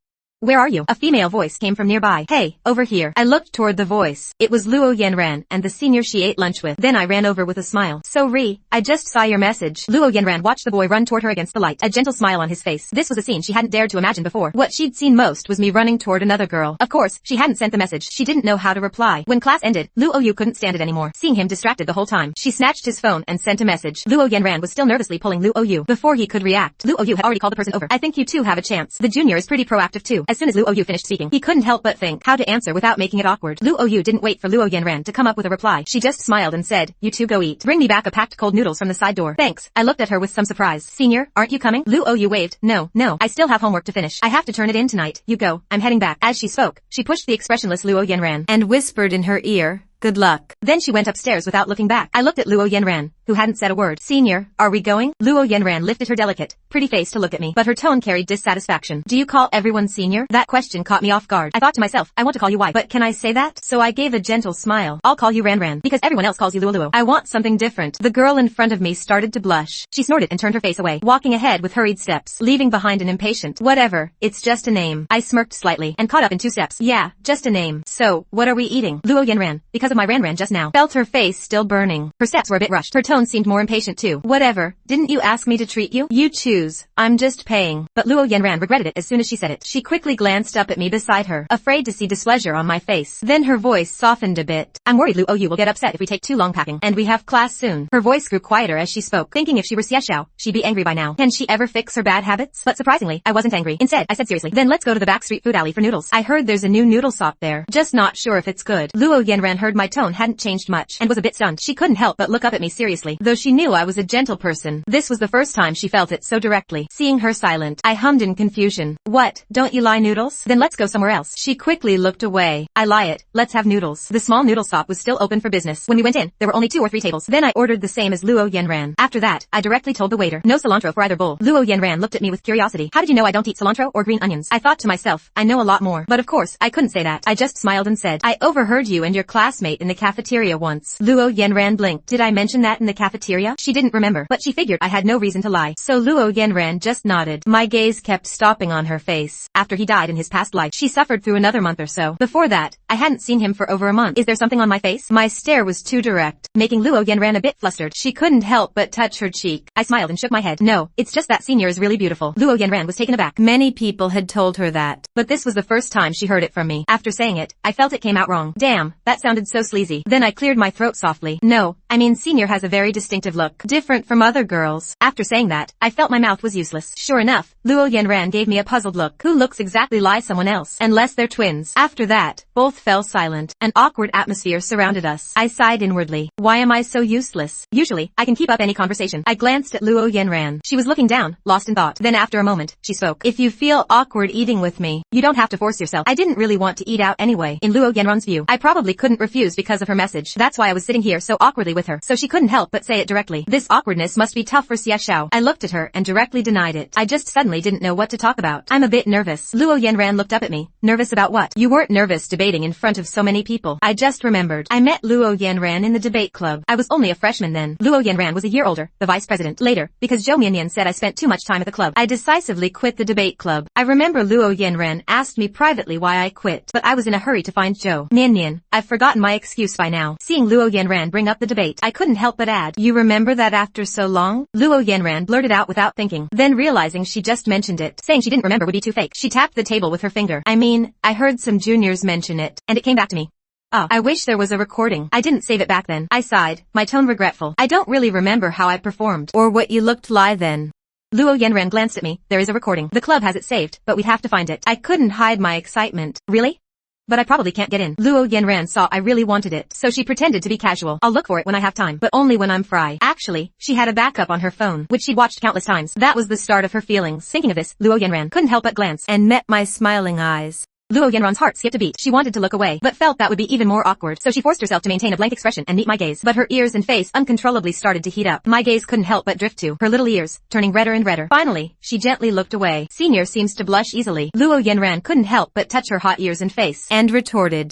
Where are you? A female voice came from nearby. Hey, over here. I looked toward the voice. It was Luo Yanran and the senior she ate lunch with. Then I ran over with a smile. So I just saw your message. Luo Yanran watched the boy run toward her against the light, a gentle smile on his face. This was a scene she hadn't dared to imagine before. What she'd seen most was me running toward another girl. Of course, she hadn't sent the message. She didn't know how to reply. When class ended, Luo Yu couldn't stand it anymore. Seeing him distracted the whole time, she snatched his phone and sent a message. Luo Yanran was still nervously pulling Luo Yu. Before he could react, Luo Yu had already called the person over. I think you two have a chance. The junior is pretty proactive too. As soon as Luo Yu finished speaking, he couldn't help but think how to answer without making it awkward. Luo Yu didn't wait for Luo Yanran to come up with a reply. She just smiled and said, you two go eat. Bring me back a packed cold noodles from the side door. Thanks. I looked at her with some surprise. Senior, aren't you coming? Luo Yu waved. No, I still have homework to finish. I have to turn it in tonight. You go. I'm heading back. As she spoke, she pushed the expressionless Luo Yanran and whispered in her ear, good luck. Then she went upstairs without looking back. I looked at Luo Yanran, who hadn't said a word. Senior, are we going? Luo Yanran lifted her delicate, pretty face to look at me, but her tone carried dissatisfaction. Do you call everyone senior? That question caught me off guard. I thought to myself, I want to call you Y, but can I say that? So I gave a gentle smile. I'll call you Ran, because everyone else calls you Luo. I want something different. The girl in front of me started to blush. She snorted and turned her face away, walking ahead with hurried steps, leaving behind an impatient, whatever, it's just a name. I smirked slightly and caught up in 2 steps. Yeah, just a name. So, what are we eating? Luo Yanran, because of my Ran just now. Felt her face still burning. Her steps were a bit rushed. Her tone seemed more impatient too. Whatever. Didn't you ask me to treat you? You choose. I'm just paying. But Luo Yanran regretted it as soon as she said it. She quickly glanced up at me beside her, afraid to see displeasure on my face. Then her voice softened a bit. I'm worried Luo Yu will get upset if we take too long packing. And we have class soon. Her voice grew quieter as she spoke, thinking if she were Xiao, she'd be angry by now. Can she ever fix her bad habits? But surprisingly, I wasn't angry. Instead, I said seriously, then let's go to the back street food alley for noodles. I heard there's a new noodle shop there. Just not sure if it's good. Luo Yanran heard my tone hadn't changed much and was a bit stunned. She couldn't help but look up at me seriously, though she knew I was a gentle person. This was the first time she felt it so directly. Seeing her silent, I hummed in confusion. What? Don't you like noodles? Then let's go somewhere else. She quickly looked away. I lie it. Let's have noodles. The small noodle shop was still open for business. When we went in, there were only 2 or 3 tables. Then I ordered the same as Luo Yanran. After that, I directly told the waiter, no cilantro for either bowl. Luo Yanran looked at me with curiosity. How did you know I don't eat cilantro or green onions? I thought to myself, I know a lot more. But of course, I couldn't say that. I just smiled and said, I overheard you and your classmate in the cafeteria once. Luo Yanran blinked. Did I mention that in the cafeteria? She didn't remember, but she figured I had no reason to lie. So Luo Yanran just nodded. My gaze kept stopping on her face. After he died in his past life, she suffered through another month or so. Before that, I hadn't seen him for over a month. Is there something on my face? My stare was too direct, making Luo Yanran a bit flustered. She couldn't help but touch her cheek. I smiled and shook my head. No, it's just that senior is really beautiful. Luo Yanran was taken aback. Many people had told her that, but this was the first time she heard it from me. After saying it, I felt it came out wrong. Damn, that sounded so sleazy. Then I cleared my throat softly. No, I mean senior has a very distinctive look, different from other girls. After saying that, I felt my mouth was useless. Sure enough, Luo Yanran gave me a puzzled look. Who looks exactly like someone else? Unless they're twins. After that, both fell silent. An awkward atmosphere surrounded us. I sighed inwardly. Why am I so useless? Usually, I can keep up any conversation. I glanced at Luo Yanran. She was looking down, lost in thought. Then after a moment, she spoke. If you feel awkward eating with me, you don't have to force yourself. I didn't really want to eat out anyway. In Luo Yanran's view, I probably couldn't refuse because of her message. That's why I was sitting here so awkwardly with her. So she couldn't help but say it directly. This awkwardness must be tough for Xiao. I looked at her and directly denied it. I just suddenly didn't know what to talk about. I'm a bit nervous. Luo Yanran looked up at me. Nervous about what? You weren't nervous debating in front of so many people. I just remembered. I met Luo Yanran in the debate club. I was only a freshman then. Luo Yanran was a year older, the vice president. Later, because Zhou Mianyan said I spent too much time at the club, I decisively quit the debate club. I remember Luo Yanran asked me privately why I quit, but I was in a hurry to find Zhou Mianyan. I've forgotten my excuse by now. Seeing Luo Yanran bring up the debate, I couldn't help but add, you remember that after so long? Luo Yanran blurted out without thinking, then realizing she just mentioned it. Saying she didn't remember would be too fake. She tapped the table with her finger. I mean, I heard some juniors mention it, and it came back to me. Oh, I wish there was a recording. I didn't save it back then. I sighed, my tone regretful. I don't really remember how I performed, or what you looked like then. Luo Yanran glanced at me. There is a recording. The club has it saved, but we'd have to find it. I couldn't hide my excitement. Really? But I probably can't get in. Luo Yanran saw I really wanted it, so she pretended to be casual. I'll look for it when I have time, but only when I'm free. Actually, she had a backup on her phone, which she'd watched countless times. That was the start of her feelings. Thinking of this, Luo Yanran couldn't help but glance and met my smiling eyes. Luo Yanran's heart skipped a beat. She wanted to look away, but felt that would be even more awkward, so she forced herself to maintain a blank expression and meet my gaze. But her ears and face uncontrollably started to heat up. My gaze couldn't help but drift to her little ears, turning redder and redder. Finally, she gently looked away. Senior seems to blush easily. Luo Yanran couldn't help but touch her hot ears and face, and retorted.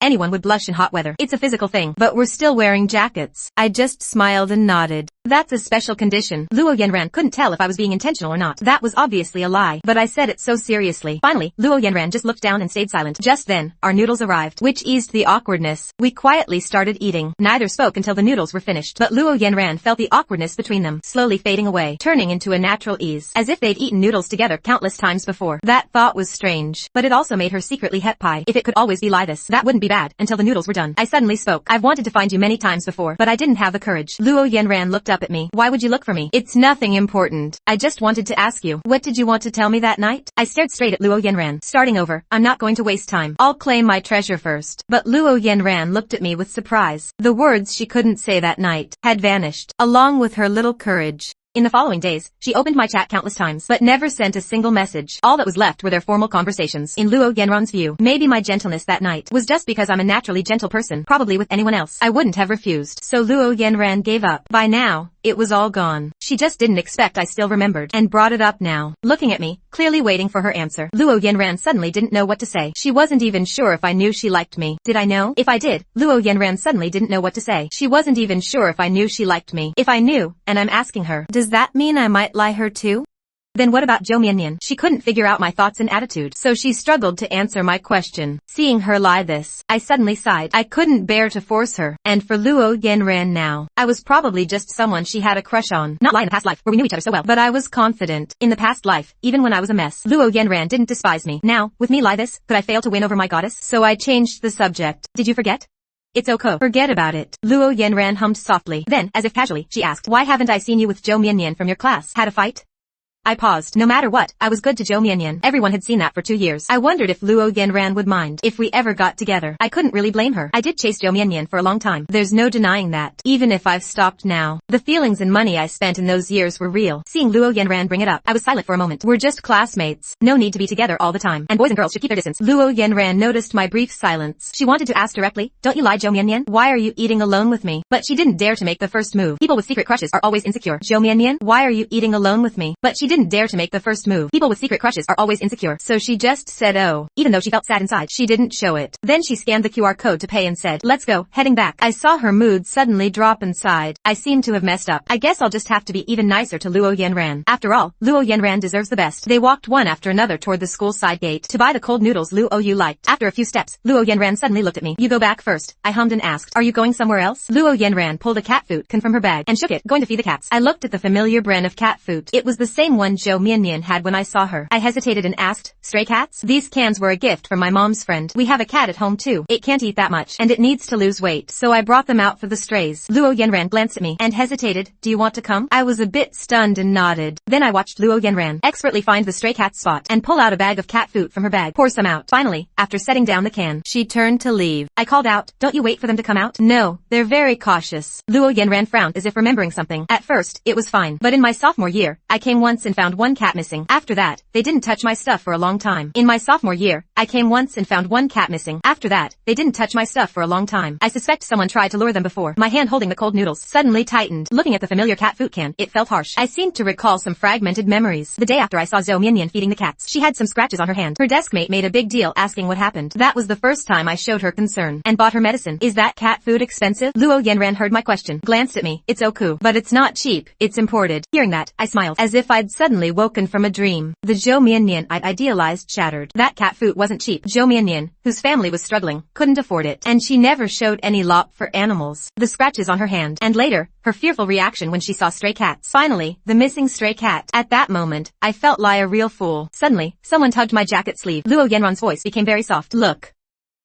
Anyone would blush in hot weather. It's a physical thing, but we're still wearing jackets. I just smiled and nodded. That's a special condition. Luo Yanran couldn't tell if I was being intentional or not. That was obviously a lie, but I said it so seriously. Finally, Luo Yanran just looked down and stayed silent. Just then, our noodles arrived, which eased the awkwardness. We quietly started eating. Neither spoke until the noodles were finished, but Luo Yanran felt the awkwardness between them slowly fading away, turning into a natural ease, as if they'd eaten noodles together countless times before. That thought was strange, but it also made her secretly happy. If it could always be like this, that wouldn't be bad, until the noodles were done. I suddenly spoke. I've wanted to find you many times before, but I didn't have the courage. Luo Yanran looked up at me. Why would you look for me? It's nothing important. I just wanted to ask you. What did you want to tell me that night? I stared straight at Luo Yanran. Starting over. I'm not going to waste time. I'll claim my treasure first. But Luo Yanran looked at me with surprise. The words she couldn't say that night had vanished, along with her little courage. In the following days, she opened my chat countless times, but never sent a single message. All that was left were their formal conversations. In Luo Yanran's view, maybe my gentleness that night was just because I'm a naturally gentle person. Probably with anyone else, I wouldn't have refused. So Luo Yanran gave up. By now, it was all gone. She just didn't expect I still remembered, and brought it up now. Looking at me, clearly waiting for her answer. Luo Yanran suddenly didn't know what to say. She wasn't even sure if I knew she liked me. Did I know? If I did, Luo Yanran suddenly didn't know what to say. She wasn't even sure if I knew she liked me. If I knew, and I'm asking her, does that mean I might lie her too? Then what about Zhou Miannian? She couldn't figure out my thoughts and attitude, so she struggled to answer my question. Seeing her lie this, I suddenly sighed. I couldn't bear to force her. And for Luo Yanran now, I was probably just someone she had a crush on. Not lie in the past life, where we knew each other so well, but I was confident. In the past life, even when I was a mess, Luo Yanran didn't despise me. Now, with me lie this, could I fail to win over my goddess? So I changed the subject. Did you forget? It's okay. Forget about it. Luo Yanran hummed softly. Then, as if casually, she asked, why haven't I seen you with Zhou Miannian from your class? Had a fight? I paused. No matter what, I was good to Zhou Miannian. Everyone had seen that for 2 years. I wondered if Luo Yanran would mind if we ever got together. I couldn't really blame her. I did chase Zhou Miannian for a long time. There's no denying that. Even if I've stopped now. The feelings and money I spent in those years were real. Seeing Luo Yanran bring it up, I was silent for a moment. We're just classmates. No need to be together all the time. And boys and girls should keep their distance. Luo Yanran noticed my brief silence. She wanted to ask directly, don't you lie Zhou Miannian? Why are you eating alone with me? But she didn't dare to make the first move. People with secret crushes are always insecure. Zhou Miannian, why are you eating alone with me? But she didn't dare to make the first move. People with secret crushes are always insecure. So she just said oh. Even though she felt sad inside, she didn't show it. Then she scanned the QR code to pay and said, let's go. Heading back. I saw her mood suddenly drop and sighed. I seem to have messed up. I guess I'll just have to be even nicer to Luo Yanran. After all, Luo Yanran deserves the best. They walked one after another toward the school side gate to buy the cold noodles Luo Yu liked. After a few steps, Luo Yanran suddenly looked at me. You go back first. I hummed and asked, are you going somewhere else? Luo Yanran pulled a cat food can from her bag and shook it, going to feed the cats. I looked at the familiar brand of cat food. It was the same one Zhou Miannian had when I saw her. I hesitated and asked, stray cats? These cans were a gift from my mom's friend. We have a cat at home too. It can't eat that much, and it needs to lose weight. So I brought them out for the strays. Luo Yanran glanced at me and hesitated. Do you want to come? I was a bit stunned and nodded. Then I watched Luo Yanran expertly find the stray cat spot and pull out a bag of cat food from her bag. Pour some out. Finally, after setting down the can, she turned to leave. I called out, don't you wait for them to come out? No, they're very cautious. Luo Yanran frowned as if remembering something. At first, it was fine. But in my sophomore year, I came once and found one cat missing. After that, they didn't touch my stuff for a long time. In my sophomore year, I came once and found one cat missing. After that, they didn't touch my stuff for a long time. I suspect someone tried to lure them before. My hand holding the cold noodles suddenly tightened. Looking at the familiar cat food can, it felt harsh. I seemed to recall some fragmented memories. The day after I saw Zhou Miannian feeding the cats, she had some scratches on her hand. Her desk mate made a big deal asking what happened. That was the first time I showed her concern and bought her medicine. Is that cat food expensive? Luo Yanran heard my question, glanced at me. It's oku, but it's not cheap. It's imported. Hearing that, I smiled, as if I'd suddenly woken from a dream. The Zhou Miannian I'd idealized shattered. That cat food wasn't cheap. Zhou Miannian, whose family was struggling, couldn't afford it. And she never showed any love for animals. The scratches on her hand, and later, her fearful reaction when she saw stray cats. Finally, the missing stray cat. At that moment, I felt like a real fool. Suddenly, someone tugged my jacket sleeve. Luo Yanran's voice became very soft. Look.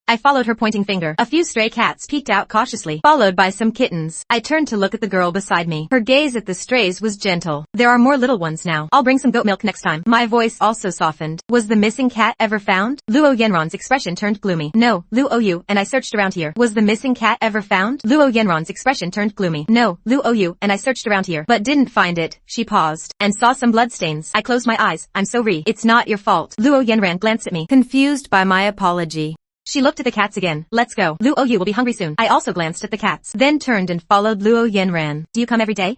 I followed her pointing finger. A few stray cats peeked out cautiously, followed by some kittens. I turned to look at the girl beside me. Her gaze at the strays was gentle. There are more little ones now. I'll bring some goat milk next time. My voice also softened. Was the missing cat ever found? Luo Yanran's expression turned gloomy. No, Luo Yu, and I searched around here. Was the missing cat ever found? Luo Yanran's expression turned gloomy. No, Luo Yu, and I searched around here, but didn't find it. She paused, and saw some bloodstains. I closed my eyes. I'm sorry. It's not your fault. Luo Yanran glanced at me, confused by my apology. She looked at the cats again. Let's go. Luo Yu will be hungry soon. I also glanced at the cats, then turned and followed Luo Yanran. Do you come every day?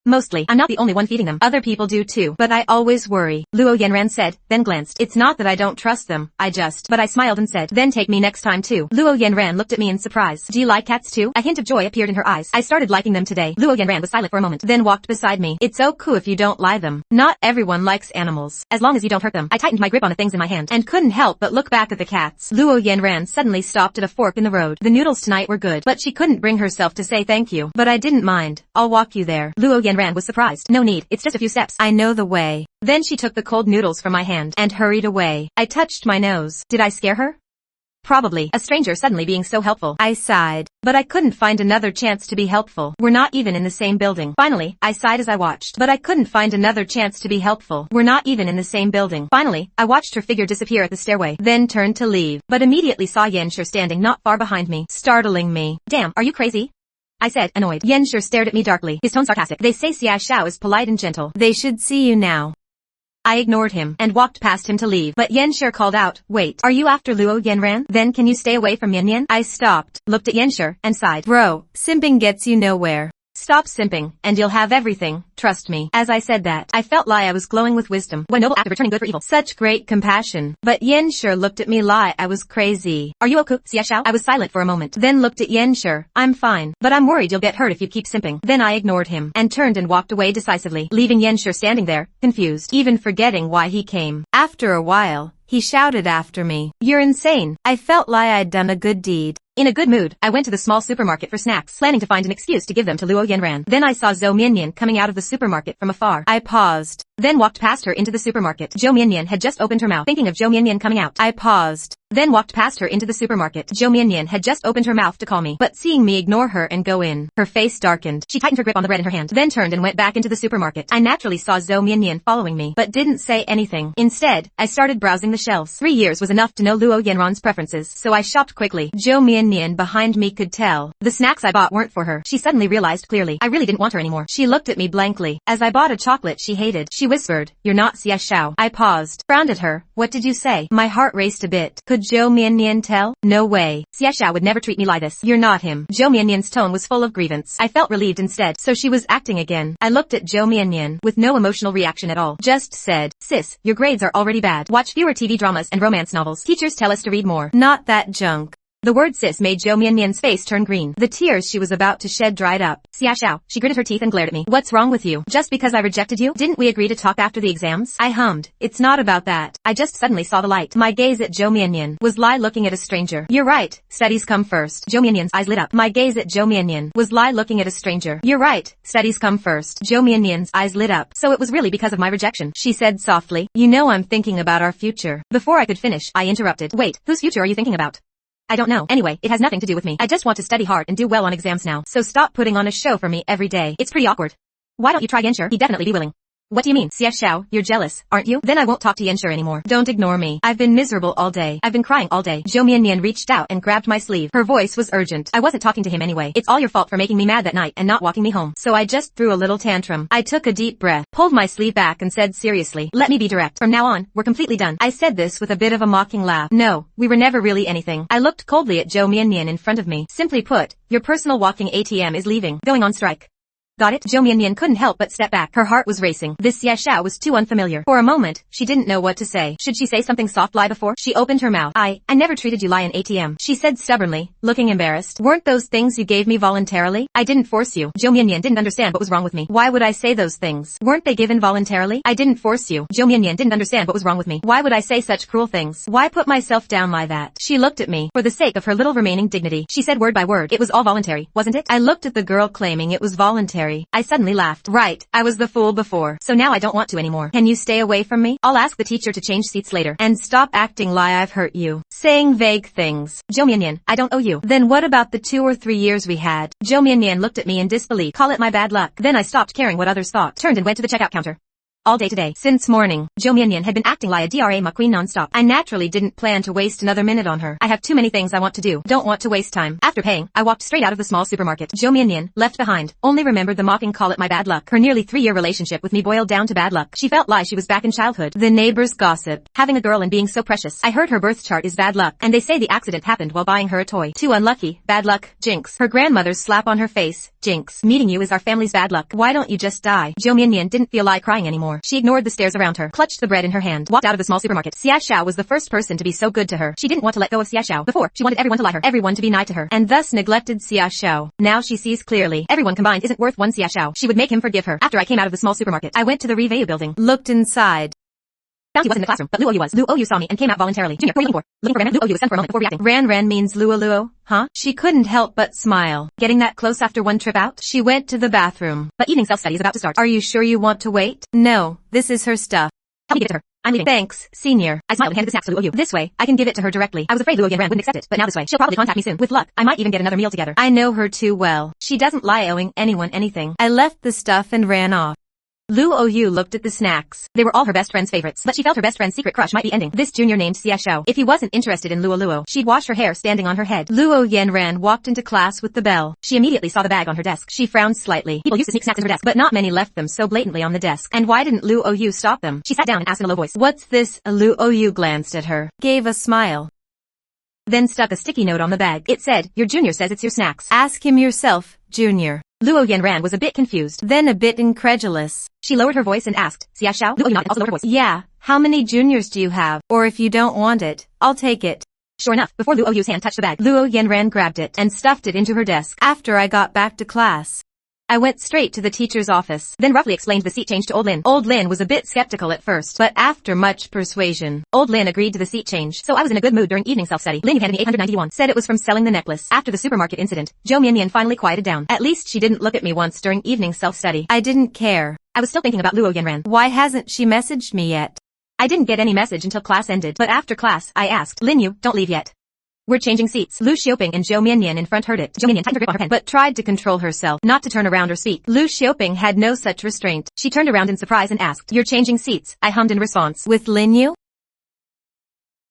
Mostly, I'm not the only one feeding them. Other people do too. But I always worry, Luo Yanran said, then glanced. It's not that I don't trust them, but I smiled and said, then take me next time too. Luo Yanran looked at me in surprise. Do you like cats too? A hint of joy appeared in her eyes. I started liking them today. Luo Yanran was silent for a moment, then walked beside me. It's so cool if you don't lie them. Not everyone likes animals, as long as you don't hurt them. I tightened my grip on the things in my hand, and couldn't help but look back at the cats. Luo Yanran suddenly stopped at a fork in the road. The noodles tonight were good, but she couldn't bring herself to say thank you. But I didn't mind. I'll walk you there. Luo Yanran was surprised. No need, it's just a few steps. I know the way. Then she took the cold noodles from my hand and hurried away. I touched my nose. Did I scare her? Probably. A stranger suddenly being so helpful. I sighed. But I couldn't find another chance to be helpful. We're not even in the same building. Finally, I sighed as I watched. But I couldn't find another chance to be helpful. We're not even in the same building. Finally, I watched her figure disappear at the stairway, then turned to leave. But immediately saw Yanshi standing not far behind me, startling me. Damn, are you crazy? I said, annoyed. Yanshi stared at me darkly, his tone sarcastic. They say Xia Xiao is polite and gentle. They should see you now. I ignored him and walked past him to leave, but Yanshi called out, wait, are you after Luo Yanran? Then can you stay away from Yan? I stopped, looked at Yanshi, and sighed. Bro, simping gets you nowhere. Stop simping, and you'll have everything, trust me. As I said that, I felt like I was glowing with wisdom. What a noble act of returning good for evil. Such great compassion. But Yanshi looked at me like I was crazy. Are you okay, Xia Xiao? I was silent for a moment, then looked at Yanshi. I'm fine, but I'm worried you'll get hurt if you keep simping. Then I ignored him, and turned and walked away decisively, leaving Yanshi standing there, confused, even forgetting why he came. After a while, he shouted after me. You're insane. I felt like I'd done a good deed. In a good mood, I went to the small supermarket for snacks, planning to find an excuse to give them to Luo Yanran. Then I saw Zhou Mianyan coming out of the supermarket from afar. I paused, then walked past her into the supermarket. Zhou Mianyan had just opened her mouth, thinking of Zhou Mianyan coming out. I paused, then walked past her into the supermarket. Zhou Mianyan had just opened her mouth to call me, but seeing me ignore her and go in, her face darkened. She tightened her grip on the bread in her hand, then turned and went back into the supermarket. I naturally saw Zhou Mianyan following me, but didn't say anything. Instead, I started browsing the shelves. 3 years was enough to know Luo Yanran's preferences, so I shopped quickly. Zhou Mianyan behind me could tell the snacks I bought weren't for her. She suddenly realized clearly I really didn't want her anymore. She looked at me blankly. As I bought a chocolate she hated, she whispered, you're not Xia Xiao. I paused, frowned at her. What did you say? My heart raced a bit. Could Zhou Mianyan tell? No way. Xia Xiao would never treat me like this. You're not him. Zhou Mianyan's tone was full of grievance. I felt relieved instead, so she was acting again. I looked at Zhou Mianyan with no emotional reaction at all. Just said, sis, your grades are already bad. Watch fewer TV dramas and romance novels. Teachers tell us to read more. Not that junk. The word sis made Zhou Mianyan's face turn green. The tears she was about to shed dried up. Xia Xiao, she gritted her teeth and glared at me. What's wrong with you? Just because I rejected you? Didn't we agree to talk after the exams? I hummed. It's not about that. I just suddenly saw the light. My gaze at Zhou Mianyan was like looking at a stranger. You're right. Studies come first. Zhou Mianyan's eyes lit up. My gaze at Zhou Mianyan was like looking at a stranger. You're right. Studies come first. Zhou Mianyan's eyes lit up. So it was really because of my rejection. She said softly, you know I'm thinking about our future. Before I could finish, I interrupted. Wait, whose future are you thinking about? I don't know. Anyway, it has nothing to do with me. I just want to study hard and do well on exams now. So stop putting on a show for me every day. It's pretty awkward. Why don't you try Yanshi? He'd definitely be willing. What do you mean? Xia Xiao, you're jealous, aren't you? Then I won't talk to Yanshi anymore. Don't ignore me. I've been miserable all day. I've been crying all day. Zhou Mianyan reached out and grabbed my sleeve. Her voice was urgent. I wasn't talking to him anyway. It's all your fault for making me mad that night and not walking me home. So I just threw a little tantrum. I took a deep breath, pulled my sleeve back and said seriously, let me be direct. From now on, we're completely done. I said this with a bit of a mocking laugh. No, we were never really anything. I looked coldly at Zhou Mianyan in front of me. Simply put, your personal walking ATM is leaving, going on strike. Got it? Zhou Mianyan couldn't help but step back. Her heart was racing. This Xia Xiao was too unfamiliar. For a moment, she didn't know what to say. Should she say something soft lie before? She opened her mouth. I never treated you like an ATM. She said stubbornly, looking embarrassed. Weren't those things you gave me voluntarily? I didn't force you. Zhou Mianyan didn't understand what was wrong with me. Why would I say those things? Weren't they given voluntarily? I didn't force you. Zhou Mianyan didn't understand what was wrong with me. Why would I say such cruel things? Why put myself down like that? She looked at me. For the sake of her little remaining dignity, she said word by word, it was all voluntary, wasn't it? I looked at the girl claiming it was voluntary. I suddenly laughed. Right, I was the fool before, so now I don't want to anymore. Can you stay away from me? I'll ask the teacher to change seats later. And stop acting like I've hurt you. Saying vague things. Zhou Mianyan, I don't owe you. Then what about the 2 or 3 years we had? Zhou Mianyan looked at me in disbelief. Call it my bad luck. Then I stopped caring what others thought, turned and went to the checkout counter. all day today. Since morning, Jo Mian had been acting like a drama queen non-stop. I naturally didn't plan to waste another minute on her. I have too many things I want to do. Don't want to waste time. After paying, I walked straight out of the small supermarket. Jo Mian, left behind, only remembered the mocking call it my bad luck. Her nearly 3-year relationship with me boiled down to bad luck. She felt like she was back in childhood. The neighbors gossip. Having a girl and being so precious. I heard her birth chart is bad luck, and they say the accident happened while buying her a toy. Too unlucky. Bad luck. Jinx. Her grandmother's slap on her face. Jinx. Meeting you is our family's bad luck. Why don't you just die? Jo Mian didn't feel like crying anymore. She ignored the stares around her, clutched the bread in her hand, walked out of the small supermarket. Xia Xiao was the first person to be so good to her. She didn't want to let go of Xia Xiao. Before, she wanted everyone to like her, everyone to be nice to her, and thus neglected Xia Xiao. Now she sees clearly. Everyone combined isn't worth one Xia Xiao. She would make him forgive her. After I came out of the small supermarket, I went to the Review building. Looked inside. Found he was in the classroom, but Luo Yu was. Luo Yu saw me and came out voluntarily. Junior, who are you looking for? Looking for Ran Ran? Luo Yu was stunned for a moment before reacting. Ran Ran means Luo Luo, huh? She couldn't help but smile. Getting that close after one trip out? She went to the bathroom. But evening self-study is about to start. Are you sure you want to wait? No, this is her stuff. Help me give it to her. I'm leaving. Thanks, senior. I smiled and handed the snacks to Luo Yu. This way, I can give it to her directly. I was afraid Luo Yan wouldn't accept it, but now this way, she'll probably contact me soon. With luck, I might even get another meal together. I know her too well. She doesn't lie owing anyone anything. I left the stuff and ran off. Luo Yu looked at the snacks. They were all her best friend's favorites, but she felt her best friend's secret crush might be ending. This junior named Xia Xiao. If he wasn't interested in Luo Luo, she'd wash her hair standing on her head. Luo Yanran walked into class with the bell. She immediately saw the bag on her desk. She frowned slightly. People used to sneak snacks in her desk, but not many left them so blatantly on the desk. And why didn't Luo Yu stop them? She sat down and asked in a low voice, "What's this?" Luo Yu glanced at her, gave a smile, then stuck a sticky note on the bag. It said, "Your junior says it's your snacks. Ask him yourself, junior." Luo Yanran was a bit confused, then a bit incredulous. She lowered her voice and asked, "Xia Xiao?" Luo Yu nodded and also lowered her voice. "Yeah, how many juniors do you have? Or if you don't want it, I'll take it." Sure enough, before Luo Yu's hand touched the bag, Luo Yanran grabbed it and stuffed it into her desk. After I got back to class, I went straight to the teacher's office, then roughly explained the seat change to Old Lin. Old Lin was a bit skeptical at first, but after much persuasion, Old Lin agreed to the seat change, so I was in a good mood during evening self-study. Lin handed me 890 yuan, said it was from selling the necklace. After the supermarket incident, Jo Mian finally quieted down. At least she didn't look at me once during evening self-study. I didn't care. I was still thinking about Luo Yanran. Why hasn't she messaged me yet? I didn't get any message until class ended, but after class, I asked, "Lin Yu, don't leave yet. We're changing seats." Lu Xiaoping and Jo Mian in front heard it. Jo Mian tightened her grip on her pen, but tried to control herself, not to turn around or speak. Lu Xiaoping had no such restraint. She turned around in surprise and asked, "You're changing seats?" I hummed in response. "With Lin Yu?"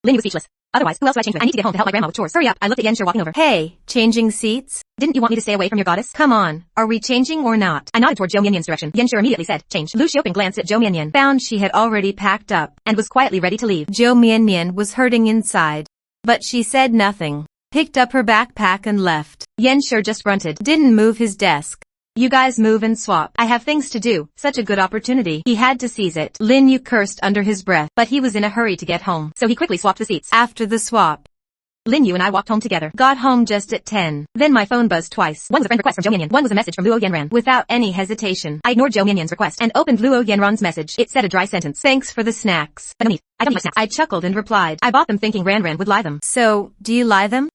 Lin Yu was speechless. Otherwise, who else would I change with? I need to get home to help my grandma with chores. Hurry up. I looked at Yanxue walking over. "Hey, changing seats? Didn't you want me to stay away from your goddess? Come on. Are we changing or not?" I nodded toward Jo Mian's direction. Yanxue immediately said, "Change." Lu Xiaoping glanced at Jo Mian, found she had already packed up, and was quietly ready to leave. Jo Mian was hurting inside, but she said nothing. Picked up her backpack and left. Yanxue just grunted. Didn't move his desk. "You guys move and swap. I have things to do." Such a good opportunity. He had to seize it. Lin Yu cursed under his breath, but he was in a hurry to get home, so he quickly swapped the seats. After the swap, Lin Yu and I walked home together. Got home just at 10. Then my phone buzzed twice. One was a friend request from Jo Mian. One was a message from Luo Yanran. Without any hesitation, I ignored Jo Mian's request and opened Luo Yanran's message. It said a dry sentence. "Thanks for the snacks. But no need. I don't eat snacks." I chuckled and replied, "I bought them thinking Ran would lie them." "So, do you lie them?"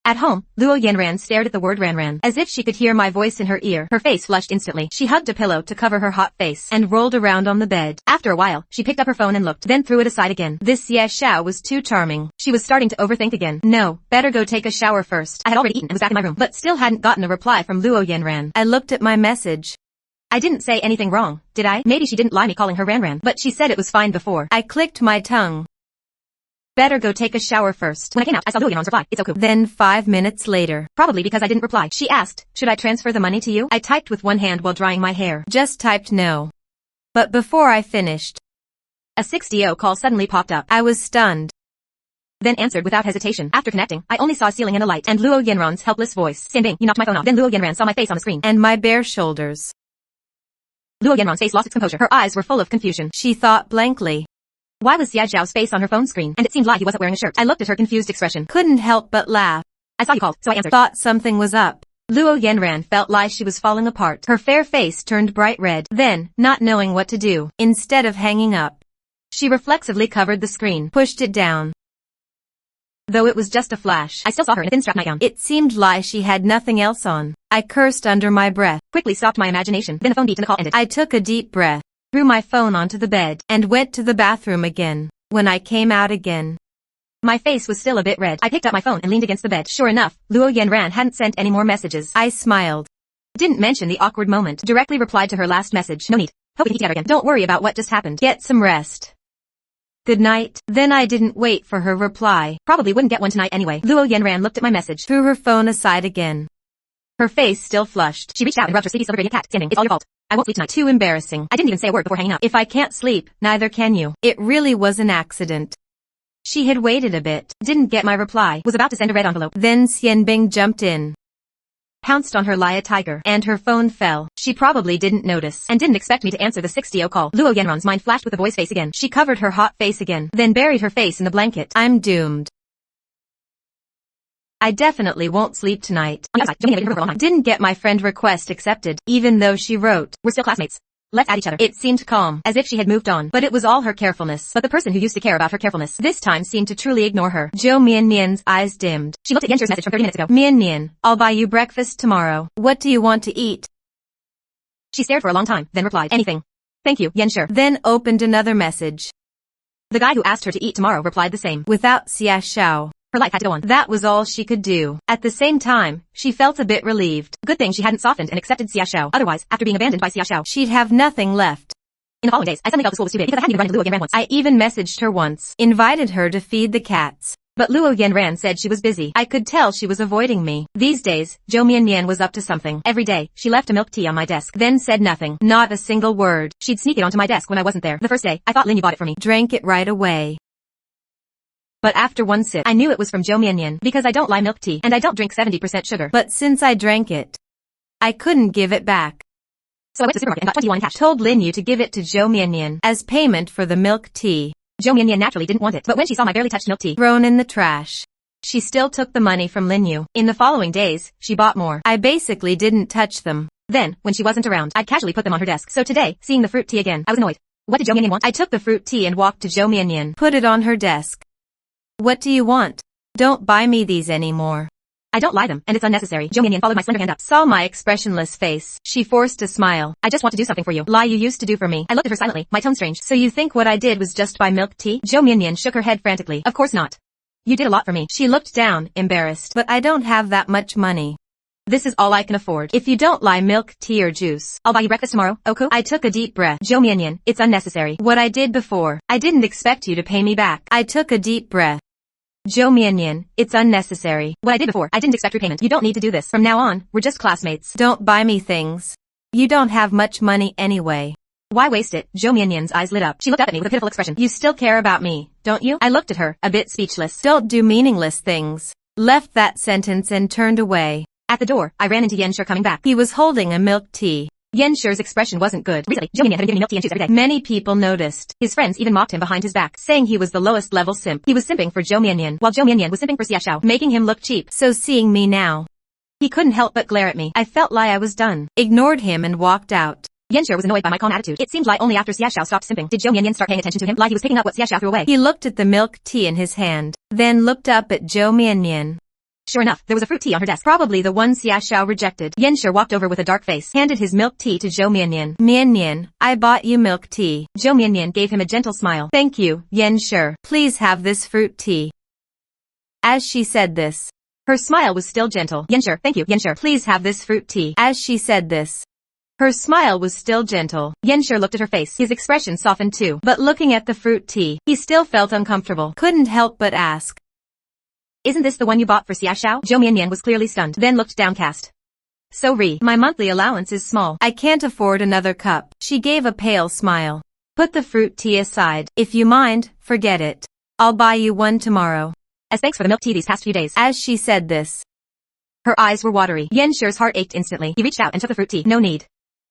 At home, Luo Yanran stared at the word Ran, as if she could hear my voice in her ear. Her face flushed instantly. She hugged a pillow to cover her hot face and rolled around on the bed. After a while, she picked up her phone and looked, then threw it aside again. This Xia Xiao was too charming. She was starting to overthink again. No, better go take a shower first. I had already eaten and was back in my room, but still hadn't gotten a reply from Luo Yanran. I looked at my message. I didn't say anything wrong, did I? Maybe she didn't lie me calling her Ran, but she said it was fine before. I clicked my tongue. Better go take a shower first. When I came out, I saw Luo Yanran's reply. "It's okay." Then 5 minutes later, probably because I didn't reply, she asked, "Should I transfer the money to you?" I typed with one hand while drying my hair. Just typed no. But before I finished, a 6DO call suddenly popped up. I was stunned, then answered without hesitation. After connecting, I only saw a ceiling and a light, and Luo Yanran's helpless voice. "Sanbing, you knocked my phone off." Then Luo Yanran saw my face on the screen, and my bare shoulders. Luo Yanran's face lost its composure. Her eyes were full of confusion. She thought blankly. Why was Xia Zhao's face on her phone screen? And it seemed like he wasn't wearing a shirt. I looked at her confused expression. Couldn't help but laugh. "I saw you called, so I answered." Thought something was up. Luo Yanran felt like she was falling apart. Her fair face turned bright red. Then, not knowing what to do, instead of hanging up, she reflexively covered the screen, pushed it down. Though it was just a flash, I still saw her in a thin strap nightgown. It seemed like she had nothing else on. I cursed under my breath, quickly stopped my imagination. Then the phone beat and the call ended. I took a deep breath, threw my phone onto the bed, and went to the bathroom again. When I came out again, my face was still a bit red. I picked up my phone and leaned against the bed. Sure enough, Luo Yanran hadn't sent any more messages. I smiled. Didn't mention the awkward moment. Directly replied to her last message. "No need. Hope we can eat together again. Don't worry about what just happened. Get some rest. Good night. Then I didn't wait for her reply. Probably wouldn't get one tonight anyway. Luo Yanran looked at my message, threw her phone aside again. Her face still flushed. She reached out and rubbed her sleepy silver gradient cat, standing. It's all your fault. I won't sleep tonight. Too embarrassing. I didn't even say a word before hanging up. If I can't sleep, neither can you. It really was an accident. She had waited a bit, didn't get my reply, was about to send a red envelope. Then Xianbing jumped in, pounced on her like a tiger, and her phone fell. She probably didn't notice, and didn't expect me to answer the 60 call. Luo Yanran's mind flashed with the boy's face again. She covered her hot face again, then buried her face in the blanket. I'm doomed. I definitely won't sleep tonight. On the other side, Jomie waited for a long time. Didn't get my friend request accepted, even though she wrote, we're still classmates. Let's add each other. It seemed calm, as if she had moved on, but it was all her carefulness. But the person who used to care about her carefulness this time seemed to truly ignore her. Zhou Mianmian's eyes dimmed. She looked at Yanshir's message from 30 minutes ago. Mianmian, I'll buy you breakfast tomorrow. What do you want to eat? She stared for a long time, then replied, anything. Thank you, Yanshir. Then opened another message. The guy who asked her to eat tomorrow replied the same. Without Xia Xiao, her life had to go on. That was all she could do. At the same time, she felt a bit relieved. Good thing she hadn't softened and accepted Xia Xiao. Otherwise, after being abandoned by Xia Xiao, she'd have nothing left. In the following days, I suddenly felt the school was too big because I hadn't even run into Luo Yanran once. I even messaged her once, invited her to feed the cats. But Luo Yanran said she was busy. I could tell she was avoiding me. These days, Zhou Mianmian was up to something. Every day, she left a milk tea on my desk, then said nothing. Not a single word. She'd sneak it onto my desk when I wasn't there. The first day, I thought Lin Yu bought it for me. Drank it right away. But after one sip, I knew it was from Zhou Mianmian, because I don't like milk tea, and I don't drink 70% sugar. But since I drank it, I couldn't give it back. So I went to the supermarket and got 20 yuan in cash. Told Lin Yu to give it to Zhou Mianmian as payment for the milk tea. Zhou Mianmian naturally didn't want it, but when she saw my barely touched milk tea thrown in the trash, she still took the money from Lin Yu. In the following days, she bought more. I basically didn't touch them. Then, when she wasn't around, I'd casually put them on her desk. So today, seeing the fruit tea again, I was annoyed. What did Zhou Mianmian want? I took the fruit tea and walked to Zhou Mianmian, put it on her desk. What do you want? Don't buy me these anymore. I don't like them, and it's unnecessary. Zhou Mianmian followed my slender hand up, saw my expressionless face. She forced a smile. I just want to do something for you. Lie you used to do for me. I looked at her silently, my tone strange. So you think what I did was just buy milk tea? Zhou Mianmian shook her head frantically. Of course not. You did a lot for me. She looked down, embarrassed. But I don't have that much money. This is all I can afford. If you don't like milk, tea or juice, I'll buy you breakfast tomorrow, Oku. I took a deep breath. Zhou Mianmian, it's unnecessary. What I did before, I didn't expect you to pay me back. I took a deep breath. Zhou Mianmian, it's unnecessary. What I did before, I didn't expect repayment. You don't need to do this. From now on, we're just classmates. Don't buy me things. You don't have much money anyway. Why waste it? Zhou Mianmian's eyes lit up. She looked up at me with a pitiful expression. You still care about me, don't you? I looked at her, a bit speechless. Don't do meaningless things. Left that sentence and turned away. At the door, I ran into Yanshir coming back. He was holding a milk tea. Yanshir's expression wasn't good. Recently, Zhou Mianmian had been giving me milk tea and juice every day. Many people noticed. His friends even mocked him behind his back, saying he was the lowest level simp. He was simping for Zhou Mianmian, while Zhou Mianmian was simping for Xia Xiao, making him look cheap. So seeing me now, he couldn't help but glare at me. I felt like I was done. Ignored him and walked out. Yanshir was annoyed by my calm attitude. It seemed like only after Xia Xiao stopped simping did Zhou Mianmian start paying attention to him, like he was picking up what Xia Xiao threw away. He looked at the milk tea in his hand, then looked up at Zhou Mianmian. Sure enough, there was a fruit tea on her desk, probably the one Xia Xiao rejected. Yanshir walked over with a dark face, handed his milk tea to Zhou Mianmian. Mianmian, I bought you milk tea. Zhou Mianmian gave him a gentle smile. Thank you, Yanshir. Please have this fruit tea. As she said this, her smile was still gentle. Yanshir, thank you, Yanshir. Please have this fruit tea. As she said this, her smile was still gentle. Yanshir looked at her face. His expression softened too. But looking at the fruit tea, he still felt uncomfortable. Couldn't help but ask. Isn't this the one you bought for Xia Xiao? Zhou Mianmian was clearly stunned, then looked downcast. So my monthly allowance is small. I can't afford another cup. She gave a pale smile. Put the fruit tea aside. If you mind, forget it. I'll buy you one tomorrow. As thanks for the milk tea these past few days. As she said this, her eyes were watery. Yanshir's heart ached instantly. He reached out and took the fruit tea. No need.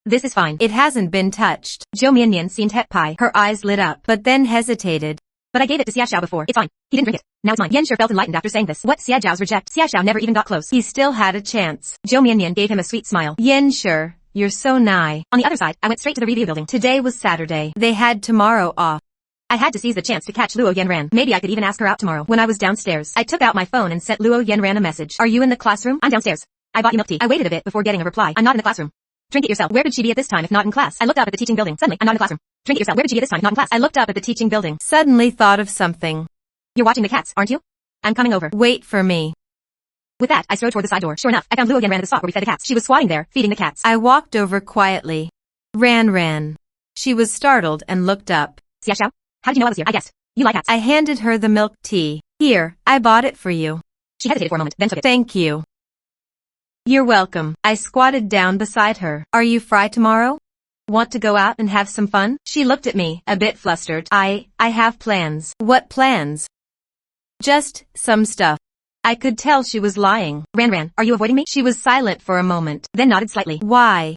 This is fine. It hasn't been touched. Zhou Mianmian seemed het pie. Her eyes lit up, but then hesitated. But I gave it to Xia Xiao before. It's fine. He didn't drink it. Now it's mine. Yanshir felt enlightened after saying this. What Xia Xiao's reject? Xia Xiao never even got close. He still had a chance. Zhou Mianmian gave him a sweet smile. Yanshir, you're so nice. On the other side, I went straight to the review building. Today was Saturday. They had tomorrow off. I had to seize the chance to catch Luo Yanran. Maybe I could even ask her out tomorrow. When I was downstairs, I took out my phone and sent Luo Yanran a message. Are you in the classroom? I'm downstairs. I bought you milk tea. I waited a bit before getting a reply. I'm not in the classroom. Drink it yourself. Where could she be at this time if not in class? I looked up at the teaching building. Suddenly, I'm not in the classroom. Drink it yourself. Where could she be at this time if not in class? I looked up at the teaching building. Suddenly thought of something. You're watching the cats, aren't you? I'm coming over. Wait for me. With that, I strode toward the side door. Sure enough, I found Luo Yanran at the spot where we fed the cats. She was swatting there, feeding the cats. I walked over quietly. Ran. She was startled and looked up. Xiaxiao? How did you know I was here? I guessed. You like cats. I handed her the milk tea. Here, I bought it for you. She hesitated for a moment, then took it. Thank you. You're welcome. I squatted down beside her. Are you free tomorrow? Want to go out and have some fun? She looked at me, a bit flustered. I have plans. What plans? Just some stuff. I could tell she was lying. Ran, are you avoiding me? She was silent for a moment, then nodded slightly. Why?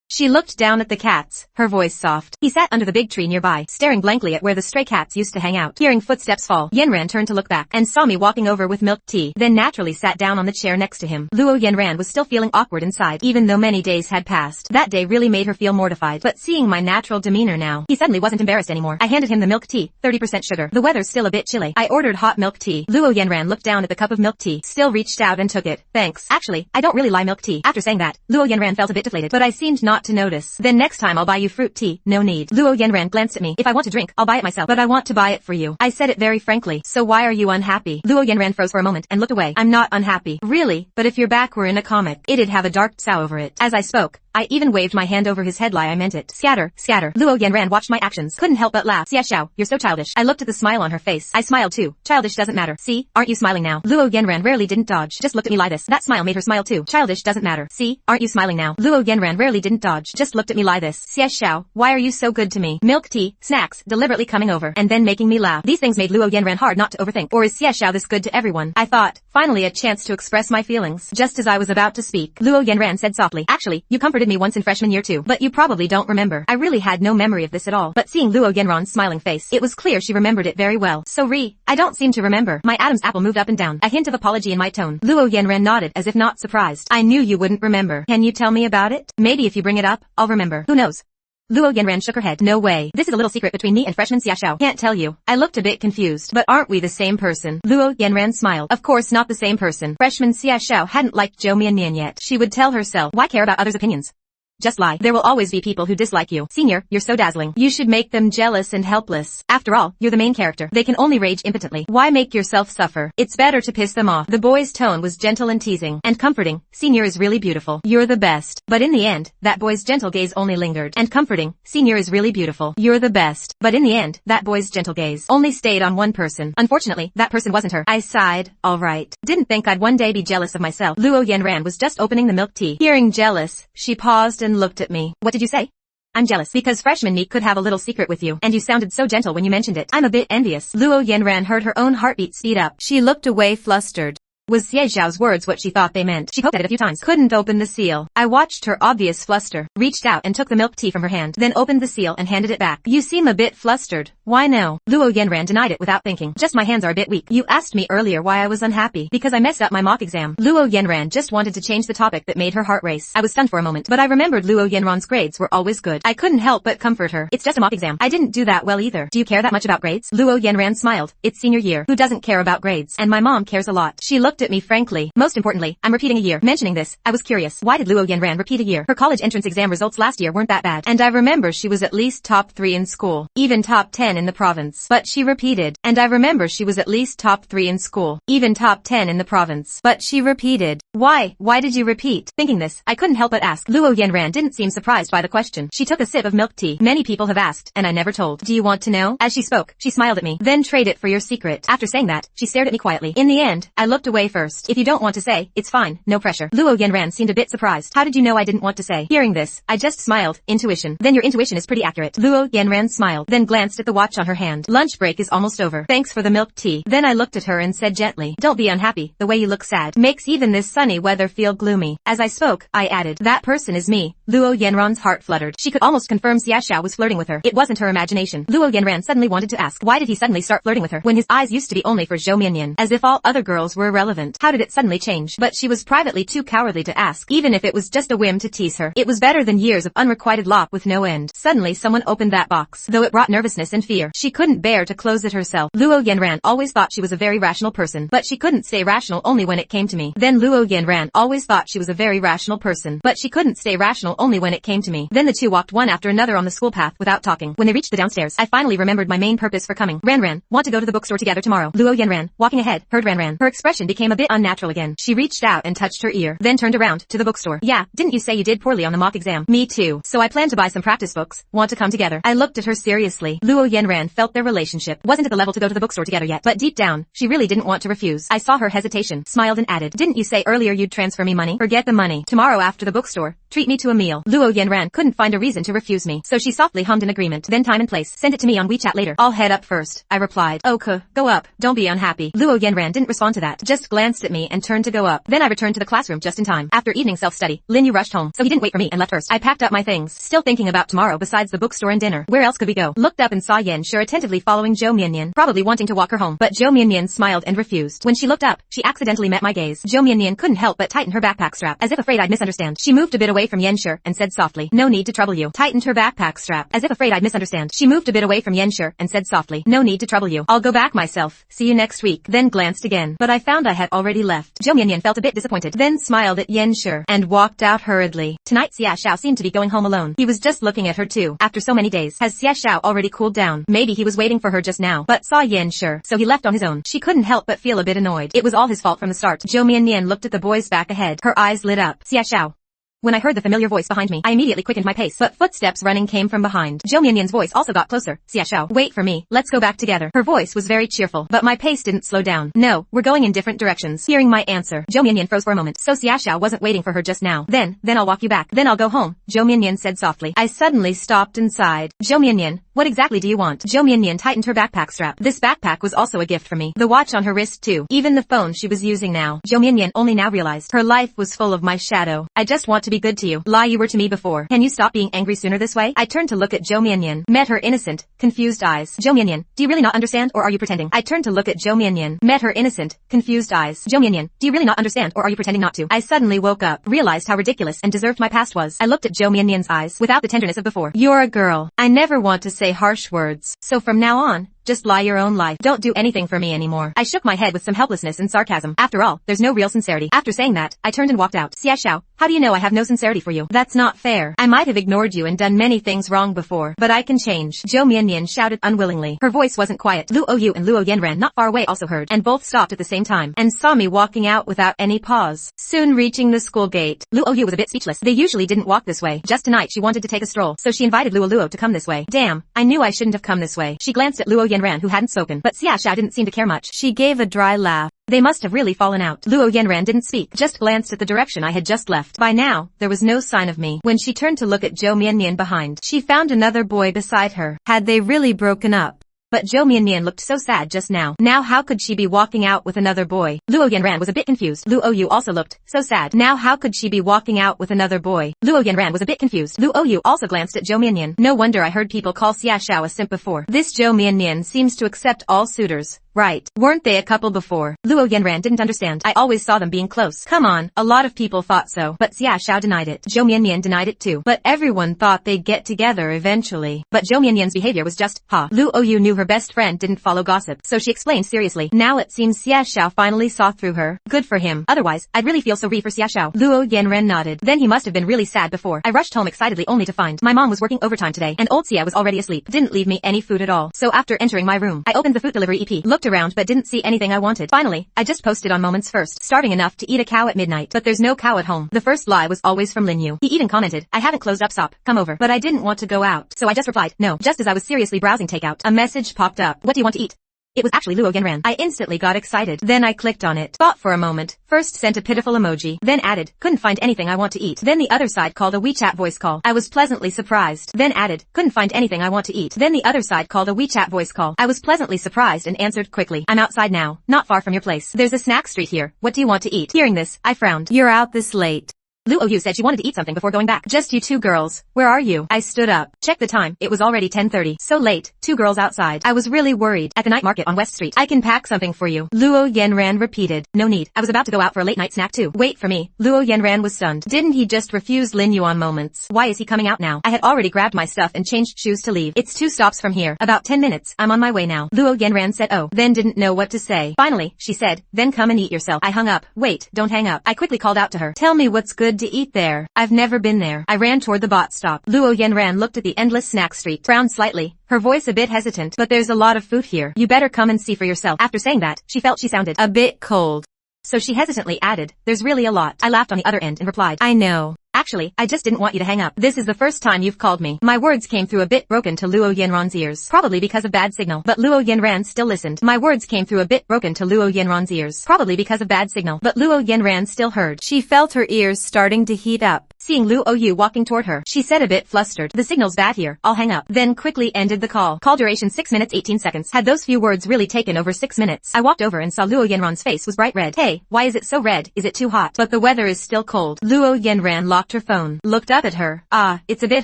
She looked down at the cats, her voice soft. He sat under the big tree nearby, staring blankly at where the stray cats used to hang out. Hearing footsteps fall, Yanran turned to look back and saw me walking over with milk tea, then naturally sat down on the chair next to him. Luo Yanran was still feeling awkward inside, even though many days had passed. That day really made her feel mortified, but seeing my natural demeanor now, he suddenly wasn't embarrassed anymore. I handed him the milk tea, 30% sugar. The weather's still a bit chilly. I ordered hot milk tea. Luo Yanran looked down at the cup of milk tea, still reached out and took it. Thanks. Actually, I don't really like milk tea. After saying that, Luo Yanran felt a bit deflated, but I seemed not to notice. Then next time I'll buy you fruit tea. No need. Luo Yanran glanced at me. If I want to drink, I'll buy it myself, but I want to buy it for you. I said it very frankly. So why are you unhappy? Luo Yanran froze for a moment and looked away. I'm not unhappy. Really? But if your back were in a comic, it'd have a dark sow over it. As I spoke, I even waved my hand over his head like I meant it. Scatter, scatter. Luo Yanran watched my actions. Couldn't help but laugh. Xiaxiao, you're so childish. I looked at the smile on her face. I smiled too. Childish doesn't matter. See, aren't you smiling now? Luo Yanran rarely didn't dodge. Just looked at me like this. That smile made her smile too. Childish doesn't matter. See, aren't you smiling now? Luo Yanran rarely didn't dodge. Just looked at me like this. Xiaxiao, why are you so good to me? Milk tea, snacks, deliberately coming over, and then making me laugh. These things made Luo Yanran hard not to overthink. Or is Xiaxiao this good to everyone? I thought. Finally a chance to express my feelings. Just as I was about to speak, Luo Yanran said softly, actually, you comforted me once in freshman year too, but you probably don't remember. I really had no memory of this at all. But seeing Luo Yanran's smiling face, it was clear she remembered it very well. So I don't seem to remember. My Adam's apple moved up and down, a hint of apology in my tone. Luo Yanran nodded as if not surprised. I knew you wouldn't remember. Can you tell me about it? Maybe if you bring it up, I'll remember. Who knows? Luo Yanran shook her head. No way. This is a little secret between me and freshman Xiaxiao. Can't tell you. I looked a bit confused. But aren't we the same person? Luo Yanran smiled. Of course not the same person. Freshman Xiaxiao hadn't liked Zhou Mianmian yet. She would tell herself, why care about others' opinions? Just lie. There will always be people who dislike you. Senior, you're so dazzling. You should make them jealous and helpless. After all, you're the main character. They can only rage impotently. Why make yourself suffer? It's better to piss them off. The boy's tone was gentle and teasing, and comforting. Senior is really beautiful. You're the best. But in the end, that boy's gentle gaze only lingered. And comforting. Senior is really beautiful. You're the best. But in the end, that boy's gentle gaze only stayed on one person. Unfortunately, that person wasn't her. I sighed. Alright. Didn't think I'd one day be jealous of myself. Luo Yanran was just opening the milk tea. Hearing jealous, she paused and looked at me. What did you say? I'm jealous because freshman me could have a little secret with you, and you sounded so gentle when you mentioned it. I'm a bit envious. Luo Yanran heard her own heartbeat speed up. She looked away flustered. Was Xiao's words what she thought they meant? She poked at it a few times. Couldn't open the seal. I watched her obvious fluster, reached out and took the milk tea from her hand, then opened the seal and handed it back. You seem a bit flustered. Why no? Luo Yanran denied it without thinking. Just my hands are a bit weak. You asked me earlier why I was unhappy. Because I messed up my mock exam. Luo Yanran just wanted to change the topic that made her heart race. I was stunned for a moment, but I remembered Luo Yanran's grades were always good. I couldn't help but comfort her. It's just a mock exam. I didn't do that well either. Do you care that much about grades? Luo Yanran smiled. It's senior year. Who doesn't care about grades? And my mom cares a lot. She looked at me frankly. Most importantly, I'm repeating a year. Mentioning this, I was curious. Why did Luo Yanran repeat a year? Her college entrance exam results last year weren't that bad. And I remember she was at least top 3 in school. Even top 10 in the province. But she repeated. And I remember she was at least top 3 in school. Even top 10 in the province. But she repeated. Why? Why did you repeat? Thinking this, I couldn't help but ask. Luo Yanran didn't seem surprised by the question. She took a sip of milk tea. Many people have asked, and I never told. Do you want to know? As she spoke, she smiled at me. Then trade it for your secret. After saying that, she stared at me quietly. In the end, I looked away first. If you don't want to say, it's fine. No pressure. Luo Yanran seemed a bit surprised. How did you know I didn't want to say? Hearing this, I just smiled. Intuition. Then your intuition is pretty accurate. Luo Yanran smiled, then glanced at the watch on her hand. Lunch break is almost over. Thanks for the milk tea. Then I looked at her and said gently, don't be unhappy. The way you look sad makes even this sunny weather feel gloomy. As I spoke, I added, that person is me. Luo Yanran's heart fluttered. She could almost confirm Xiaxiao was flirting with her. It wasn't her imagination. Luo Yanran suddenly wanted to ask, why did he suddenly start flirting with her when his eyes used to be only for Zhou Mianmian? As if all other girls were irrelevant. How did it suddenly change? But she was privately too cowardly to ask, even if it was just a whim to tease her. It was better than years of unrequited lop with no end. Suddenly someone opened that box, though it brought nervousness and fear. fear. She couldn't bear to close it herself. Luo Yanran always thought she was a very rational person, but she couldn't stay rational only when it came to me. Then Luo Yanran always thought she was a very rational person, but she couldn't stay rational only when it came to me. Then the two walked one after another on the school path without talking. When they reached the downstairs, I finally remembered my main purpose for coming. Ran, want to go to the bookstore together tomorrow. Luo Yanran, walking ahead, heard Ran. Her expression became a bit unnatural again. She reached out and touched her ear, then turned around to the bookstore. Yeah, didn't you say you did poorly on the mock exam? Me too. So I plan to buy some practice books. Want to come together? I looked at her seriously. Luo Yanran felt their relationship wasn't at the level to go to the bookstore together yet, but deep down, she really didn't want to refuse. I saw her hesitation, smiled and added, didn't you say earlier you'd transfer me money? Forget the money. Tomorrow after the bookstore, treat me to a meal. Luo Yanran couldn't find a reason to refuse me, so she softly hummed an agreement. Then time and place. Send it to me on WeChat later. I'll head up first, I replied. Okay, go up. Don't be unhappy. Luo Yanran didn't respond to that, just glanced at me and turned to go up. Then I returned to the classroom just in time. After evening self-study, Lin Yu rushed home, so he didn't wait for me and left first. I packed up my things, still thinking about tomorrow besides the bookstore and dinner. Where else could we go? Looked up and saw Yan Sure attentively following Zhou Mianyan, probably wanting to walk her home, but Zhou Mianyan smiled and refused. When she looked up, she accidentally met my gaze. Zhou Mianyan couldn't help but tighten her backpack strap, as if afraid I'd misunderstand. She moved a bit away from Yan Sure and said softly, no need to trouble you. Tightened her backpack strap, as if afraid I'd misunderstand. She moved a bit away from Yan Sure and said softly, no need to trouble you. I'll go back myself. See you next week. Then glanced again, but I found I had already left. Zhou Mianyan felt a bit disappointed, then smiled at Yan Sure and walked out hurriedly. Tonight Xia Xiao seemed to be going home alone. He was just looking at her too. After so many days, has Xia Xiao already cooled down? Maybe he was waiting for her just now, but saw Yan Sure, so he left on his own. She couldn't help but feel a bit annoyed. It was all his fault from the start. Zhou Mianyan looked at the boys back ahead. Her eyes lit up. Xia Xiao. When I heard the familiar voice behind me, I immediately quickened my pace, but footsteps running came from behind. Zhou Mianyan's voice also got closer. Xia Xiao, wait for me. Let's go back together. Her voice was very cheerful, but my pace didn't slow down. No, we're going in different directions. Hearing my answer, Zhou Mianyan froze for a moment, so Xia Xiao wasn't waiting for her just now. Then I'll walk you back. Then I'll go home, Zhou Mianyan said softly. I suddenly stopped and sighed. Zhou Mianyan, what exactly do you want? Zhou Mianyan tightened her backpack strap. This backpack was also a gift from me. The watch on her wrist too. Even the phone she was using now. Zhou Mianyan only now realized her life was full of my shadow. I just want to be good to you. Lie you were to me before. Can you stop being angry sooner this way? I turned to look at Zhou Mianyan. Met her innocent, confused eyes. Zhou Mianyan, do you really not understand or are you pretending? I turned to look at Zhou Mianyan. Met her innocent, confused eyes. Zhou Mianyan, do you really not understand or are you pretending not to? I suddenly woke up, realized how ridiculous and deserved my past was. I looked at Zhou Mianyan's eyes without the tenderness of before. You're a girl. I never want to say harsh words. So from now on, just lie your own life. Don't do anything for me anymore. I shook my head with some helplessness and sarcasm. After all, there's no real sincerity. After saying that, I turned and walked out. Xia Xiao, how do you know I have no sincerity for you? That's not fair. I might have ignored you and done many things wrong before, but I can change. Zhou Mianyan shouted unwillingly. Her voice wasn't quiet. Luo Yu and Luo Yanran not far away also heard, and both stopped at the same time, and saw me walking out without any pause. Soon reaching the school gate, Luo Yu was a bit speechless. They usually didn't walk this way. Just tonight she wanted to take a stroll, so she invited Luo to come this way. Damn, I knew I shouldn't have come this way. She glanced at Luo Yanran who hadn't spoken, but Xia Xiao didn't seem to care much. She gave a dry laugh. They must have really fallen out. Luo Yanran didn't speak, just glanced at the direction I had just left. By now, there was no sign of me. When she turned to look at Zhou Mianyan behind, she found another boy beside her. Had they really broken up? But Zhou Mianyan looked so sad just now. Now how could she be walking out with another boy? Luo Yanran was a bit confused. Luo Yu also looked so sad. Now how could she be walking out with another boy? Luo Yanran was a bit confused. Luo Yu also glanced at Zhou Mianyan. No wonder I heard people call Xia Xiao a simp before. This Zhou Mianyan seems to accept all suitors. Right. Weren't they a couple before? Luo Yanran didn't understand. I always saw them being close. Come on, a lot of people thought so. But Xia Xiao denied it. Zhou Mianyan denied it too. But everyone thought they'd get together eventually. But Zhou Mianyan's behavior was just, ha. Luo Yu knew her best friend didn't follow gossip, so she explained seriously. Now it seems Xia Xiao finally saw through her. Good for him. Otherwise, I'd really feel sorry for Xia Xiao. Luo Yanran nodded. Then he must have been really sad before. I rushed home excitedly only to find my mom was working overtime today, and old Xia was already asleep. Didn't leave me any food at all. So after entering my room, I opened the food delivery EP, looked around but didn't see anything I wanted. Finally, I just posted on Moments First, starving enough to eat a cow at midnight, but there's no cow at home. The first lie was always from Lin Yu. He even commented, I haven't closed up shop, come over. But I didn't want to go out, so I just replied, no. Just as I was seriously browsing takeout, a message popped up. What do you want to eat? It was actually Luo Yanran. I instantly got excited. Then I clicked on it. Thought for a moment. First sent a pitiful emoji. Then added, couldn't find anything I want to eat. Then the other side called a WeChat voice call. I was pleasantly surprised. Then added, couldn't find anything I want to eat. Then the other side called a WeChat voice call. I was pleasantly surprised and answered quickly. I'm outside now, not far from your place. There's a snack street here. What do you want to eat? Hearing this, I frowned. You're out this late. Luo Yu said she wanted to eat something before going back. Just you two girls. Where are you? I stood up. Checked the time. It was already 10:30. So late. Two girls outside. I was really worried. At the night market on West Street. I can pack something for you. Luo Yanran repeated. No need. I was about to go out for a late night snack too. Wait for me. Luo Yanran was stunned. Didn't he just refuse Lin Yuan moments? Why is he coming out now? I had already grabbed my stuff and changed shoes to leave. It's 2 stops from here. About 10 minutes. I'm on my way now. Luo Yanran said oh. Then didn't know what to say. Finally, she said, then come and eat yourself. I hung up. Wait, don't hang up. I quickly called out to her. Tell me what's good to eat there. I've never been there. I ran toward the bot stop. Luo Yanran looked at the endless snack street, frowned slightly, her voice a bit hesitant. But there's a lot of food here. You better come and see for yourself. After saying that, she felt she sounded a bit cold. So she hesitantly added, there's really a lot. I laughed on the other end and replied, I know. Actually, I just didn't want you to hang up. This is the first time you've called me. My words came through a bit broken to Luo Yanran's ears. Probably because of bad signal. But Luo Yanran still listened. My words came through a bit broken to Luo Yanran's ears. Probably because of bad signal. But Luo Yanran still heard. She felt her ears starting to heat up. Seeing Luo Yu walking toward her, she said a bit flustered, the signal's bad here, I'll hang up. Then quickly ended the call. Call duration 6 minutes 18 seconds. Had those few words really taken over 6 minutes? I walked over and saw Luo Yanran's face was bright red. Hey, why is it so red? Is it too hot? But the weather is still cold. Luo Yanran locked her phone, looked up at her. Ah, it's a bit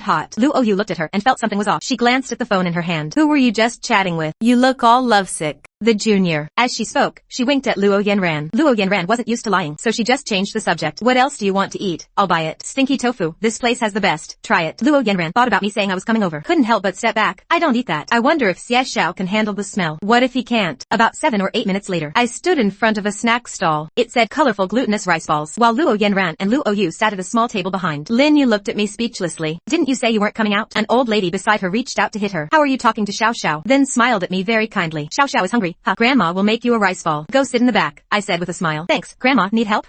hot. Luo Yu looked at her and felt something was off. She glanced at the phone in her hand. Who were you just chatting with? You look all lovesick. The junior. As she spoke, she winked at Luo Yanran. Luo Yanran wasn't used to lying, so she just changed the subject. What else do you want to eat? I'll buy it. Stinky tofu. This place has the best. Try it. Luo Yanran thought about me saying I was coming over. Couldn't help but step back. I don't eat that. I wonder if Xie Xiao can handle the smell. What if he can't? About 7 or 8 minutes later, I stood in front of a snack stall. It said colorful glutinous rice balls, while Luo Yanran and Luo Yu sat at a small table behind. Lin Yu looked at me speechlessly. Didn't you say you weren't coming out? An old lady beside her reached out to hit her. How are you talking to Xiao Xiao? Then smiled at me very kindly. Xiao Xiao is hungry. Huh. Grandma will make you a rice ball. Go sit in the back, I said with a smile. Thanks. Grandma, need help?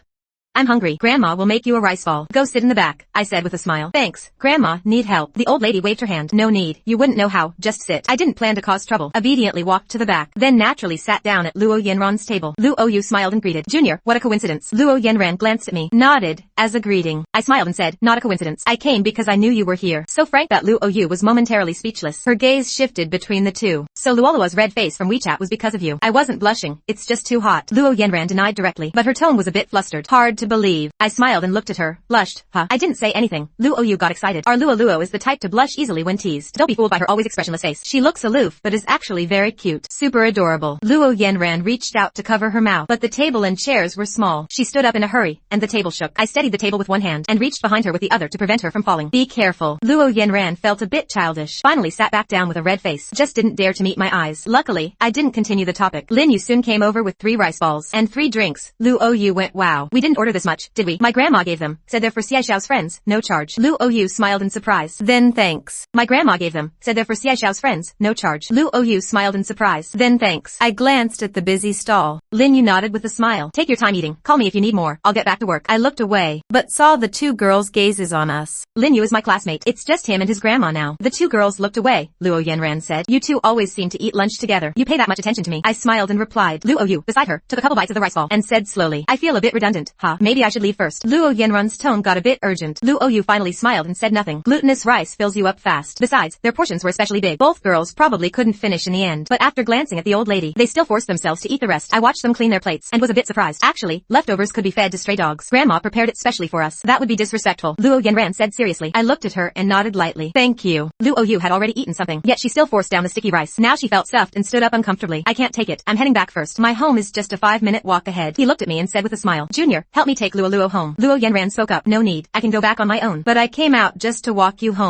I'm hungry. Grandma will make you a rice ball. Go sit in the back, I said with a smile. Thanks. Grandma, need help. The old lady waved her hand. No need. You wouldn't know how. Just sit. I didn't plan to cause trouble. Obediently walked to the back. Then naturally sat down at Luo Yanran's table. Luo Yu smiled and greeted. Junior, what a coincidence. Luo Yanran glanced at me, nodded, as a greeting. I smiled and said, not a coincidence. I came because I knew you were here. So frank that Luo Yu was momentarily speechless. Her gaze shifted between the two. So Luolua's red face from WeChat was because of you. I wasn't blushing. It's just too hot. Luo Yanran denied directly, but her tone was a bit flustered. Hard to believe. I smiled and looked at her, blushed. Huh? I didn't say anything. Luo Yu got excited. Our Luo is the type to blush easily when teased. Don't be fooled by her always expressionless face. She looks aloof, but is actually very cute. Super adorable. Luo Yanran reached out to cover her mouth, but the table and chairs were small. She stood up in a hurry, and the table shook. I steadied the table with one hand, and reached behind her with the other to prevent her from falling. Be careful. Luo Yanran felt a bit childish. Finally sat back down with a red face. Just didn't dare to meet my eyes. Luckily, I didn't continue the topic. Lin Yu soon came over with 3 rice balls, and 3 drinks. Luo Yu went wow. We didn't order this much, did we? My grandma gave them. Said they're for Xie Xiao's friends, no charge. Luo Yu smiled in surprise. Then thanks. My grandma gave them. Said they're for Xie Xiao's friends, no charge. Luo Yu smiled in surprise. Then thanks. I glanced at the busy stall. Lin Yu nodded with a smile. Take your time eating. Call me if you need more. I'll get back to work. I looked away, but saw the 2 girls' gazes on us. Lin Yu is my classmate. It's just him and his grandma now. The 2 girls looked away. Luo Yanran said, you 2 always seem to eat lunch together. You pay that much attention to me. I smiled and replied. Luo Yu, beside her, took a couple bites of the rice ball and said slowly, I feel a bit redundant. Huh? Maybe I should leave first. Luo Yanran's tone got a bit urgent. Luo Yu finally smiled and said nothing. Glutinous rice fills you up fast. Besides, their portions were especially big. Both girls probably couldn't finish in the end. But after glancing at the old lady, they still forced themselves to eat the rest. I watched them clean their plates and was a bit surprised. Actually, leftovers could be fed to stray dogs. Grandma prepared it specially for us. That would be disrespectful. Luo Yanran said seriously. I looked at her and nodded lightly. Thank you. Luo Yu had already eaten something, yet she still forced down the sticky rice. Now she felt stuffed and stood up uncomfortably. I can't take it. I'm heading back first. My home is just a 5-minute walk ahead. He looked at me and said with a smile, Junior, help me take Luo home. Luo Yanran spoke up. No need. I can go back on my own. But I came out just to walk you home.